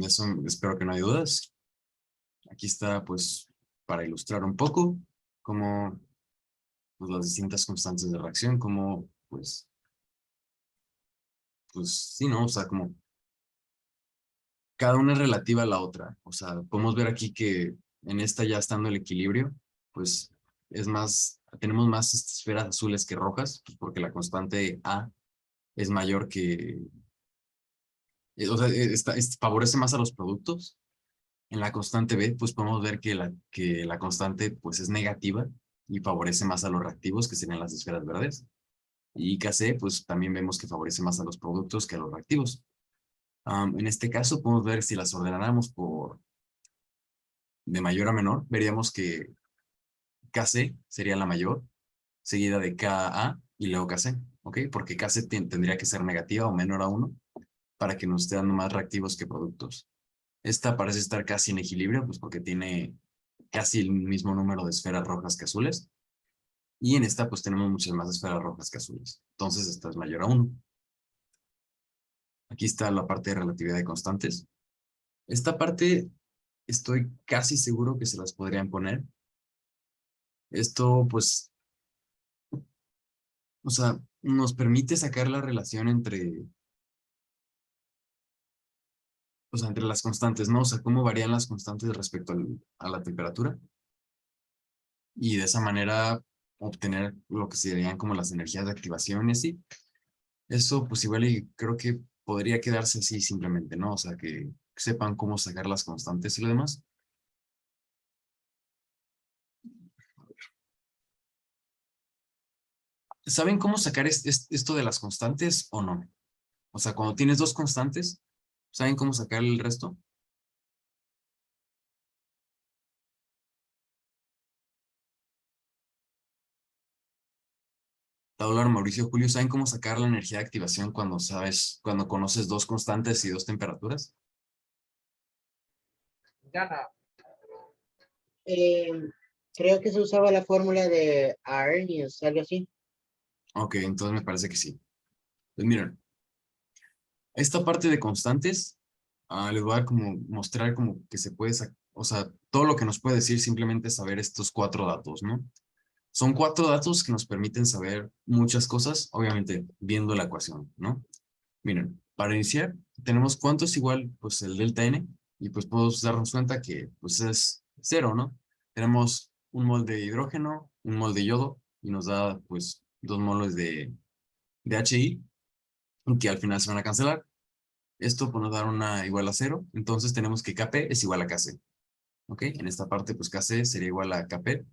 Eso espero que no haya dudas. Aquí está, pues, para ilustrar un poco cómo pues, las distintas constantes de reacción, como, pues, sí, ¿no? O sea, como cada una es relativa a la otra. O sea, podemos ver aquí que en esta ya estando el equilibrio, pues es más, tenemos más esferas azules que rojas, pues porque la constante A es mayor que, o sea, favorece más a los productos. En la constante B, pues podemos ver que la constante pues es negativa y favorece más a los reactivos, que serían las esferas verdes. Y KC, pues también vemos que favorece más a los productos que a los reactivos. En este caso, podemos ver si las ordenáramos por de mayor a menor, veríamos que KC sería la mayor, seguida de KA y luego KC, ¿ok? Porque KC tendría que ser negativa o menor a 1 para que nos esté dando más reactivos que productos. Esta parece estar casi en equilibrio, pues porque tiene casi el mismo número de esferas rojas que azules. Y en esta, pues tenemos muchas más esferas rojas que azules. Entonces, esta es mayor a 1. Aquí está la parte de relatividad de constantes. Esta parte estoy casi seguro que se las podrían poner. Esto, pues, o sea, nos permite sacar la relación entre, o sea, entre las constantes, ¿no? O sea, cómo varían las constantes respecto a la temperatura. Y de esa manera obtener lo que serían como las energías de activación y así. Eso pues igual y creo que podría quedarse así simplemente, ¿no? O sea, que sepan cómo sacar las constantes y lo demás. ¿Saben cómo sacar esto de las constantes o no? O sea, cuando tienes dos constantes, ¿saben cómo sacar el resto? Tabular, Mauricio, Julio, ¿saben cómo sacar la energía de activación cuando conoces dos constantes y dos temperaturas? Ya no. Eh, Creo que se usaba la fórmula de Arrhenius, algo así. Ok, entonces me parece que sí. Pues miren, esta parte de constantes, les voy a como mostrar como que se puede sacar, o sea, todo lo que nos puede decir simplemente es saber estos 4 datos, ¿no? Son 4 datos que nos permiten saber muchas cosas, obviamente viendo la ecuación, ¿no? Miren, para iniciar, tenemos cuánto es igual, pues el delta N, y pues podemos darnos cuenta que pues es 0, ¿no? Tenemos un mol de hidrógeno, un mol de yodo, y nos da pues 2 moles de HI, que al final se van a cancelar. Esto pues, nos da una igual a 0, entonces tenemos que Kp es igual a Kc, ¿ok? En esta parte pues Kc sería igual a Kp,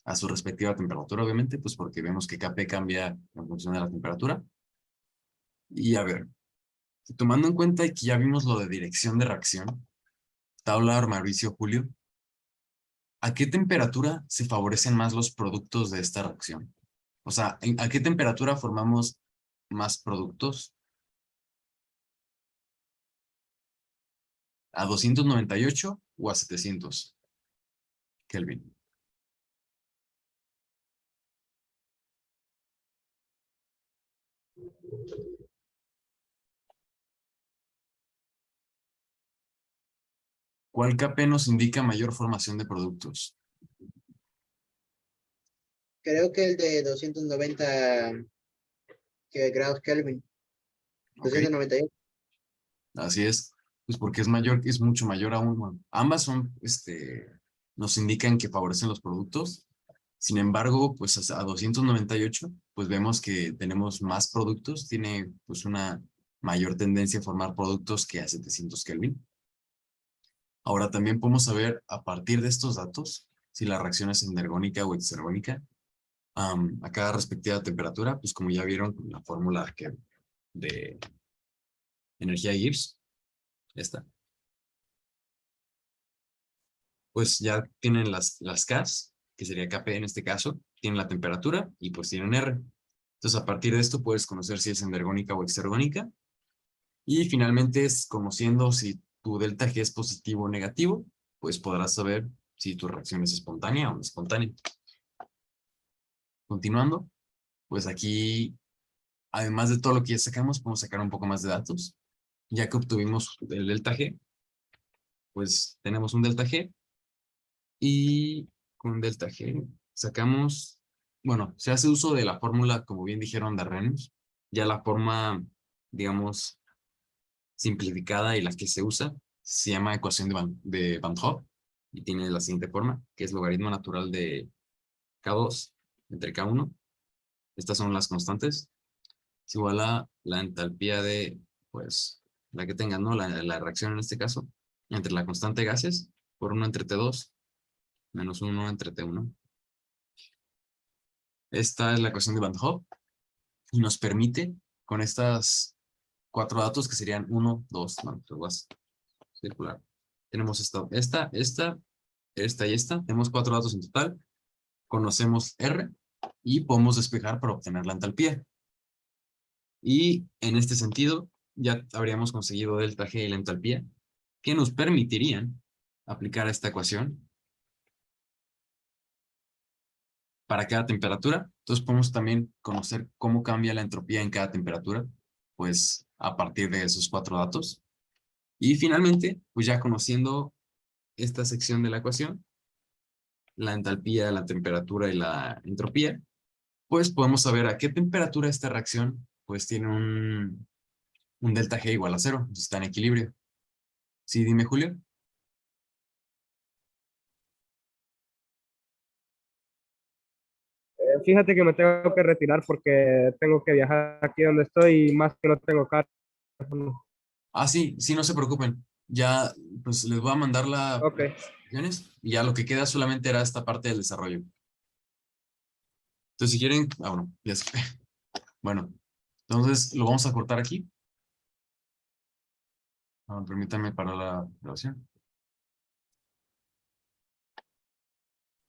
a su respectiva temperatura, obviamente, pues porque vemos que Kp cambia en función de la temperatura. Y a ver, tomando en cuenta que ya vimos lo de dirección de reacción, tabla Mauricio Julio, ¿a qué temperatura se favorecen más los productos de esta reacción? O sea, ¿a qué temperatura formamos más productos? ¿A 298 o a 700 Kelvin? ¿Cuál Kp nos indica mayor formación de productos? Creo que el de 290 grados Kelvin. Ok, 298. así es. pues porque es mayor, es mucho mayor aún. Bueno, ambas son, nos indican que favorecen los productos. Sin embargo, pues a 298, pues vemos que tenemos más productos, tiene pues una mayor tendencia a formar productos que a 700 Kelvin. Ahora también podemos saber a partir de estos datos si la reacción es endergónica o exergónica a cada respectiva temperatura, pues como ya vieron la fórmula de energía Gibbs, esta. Pues ya tienen las Ks, que sería Kp en este caso, tienen la temperatura y pues tienen R. Entonces a partir de esto puedes conocer si es endergónica o exergónica. Y finalmente, conociendo si tu delta G es positivo o negativo, pues podrás saber si tu reacción es espontánea o no espontánea. Continuando, pues aquí, además de todo lo que ya sacamos, podemos sacar un poco más de datos. Ya que obtuvimos el delta G, pues tenemos un delta G y con delta G sacamos, bueno, se hace uso de la fórmula, como bien dijeron, de Arrhenius. Ya la forma, digamos, simplificada y la que se usa se llama ecuación de Van Hoff y tiene la siguiente forma, que es logaritmo natural de K2 entre K1. Estas son las constantes. Es igual a la entalpía de, pues, la que tengan, ¿no? La reacción en este caso, entre la constante de gases por 1 entre T2 menos 1 entre T1. Esta es la ecuación de Van Hoff y nos permite, con estas 4 datos que serían 1, 2, no, vas circular. Tenemos esta y esta. Tenemos 4 datos en total. Conocemos R y podemos despejar para obtener la entalpía. Y en este sentido, ya habríamos conseguido delta G y la entalpía, que nos permitirían aplicar esta ecuación para cada temperatura. Entonces podemos también conocer cómo cambia la entropía en cada temperatura, pues a partir de esos 4 datos. Y finalmente, pues ya conociendo esta sección de la ecuación, la entalpía, la temperatura y la entropía, pues podemos saber a qué temperatura esta reacción pues tiene un delta G igual a 0, entonces está en equilibrio. ¿Sí, dime, Julio? Fíjate que me tengo que retirar porque tengo que viajar aquí donde estoy y más que no tengo carro. Ah, sí, sí, no se preocupen. Ya, pues les voy a mandar Ok. y ya lo que queda solamente era esta parte del desarrollo. Entonces, si quieren, bueno, ya sé. Bueno, entonces lo vamos a cortar aquí. Permítanme para la grabación.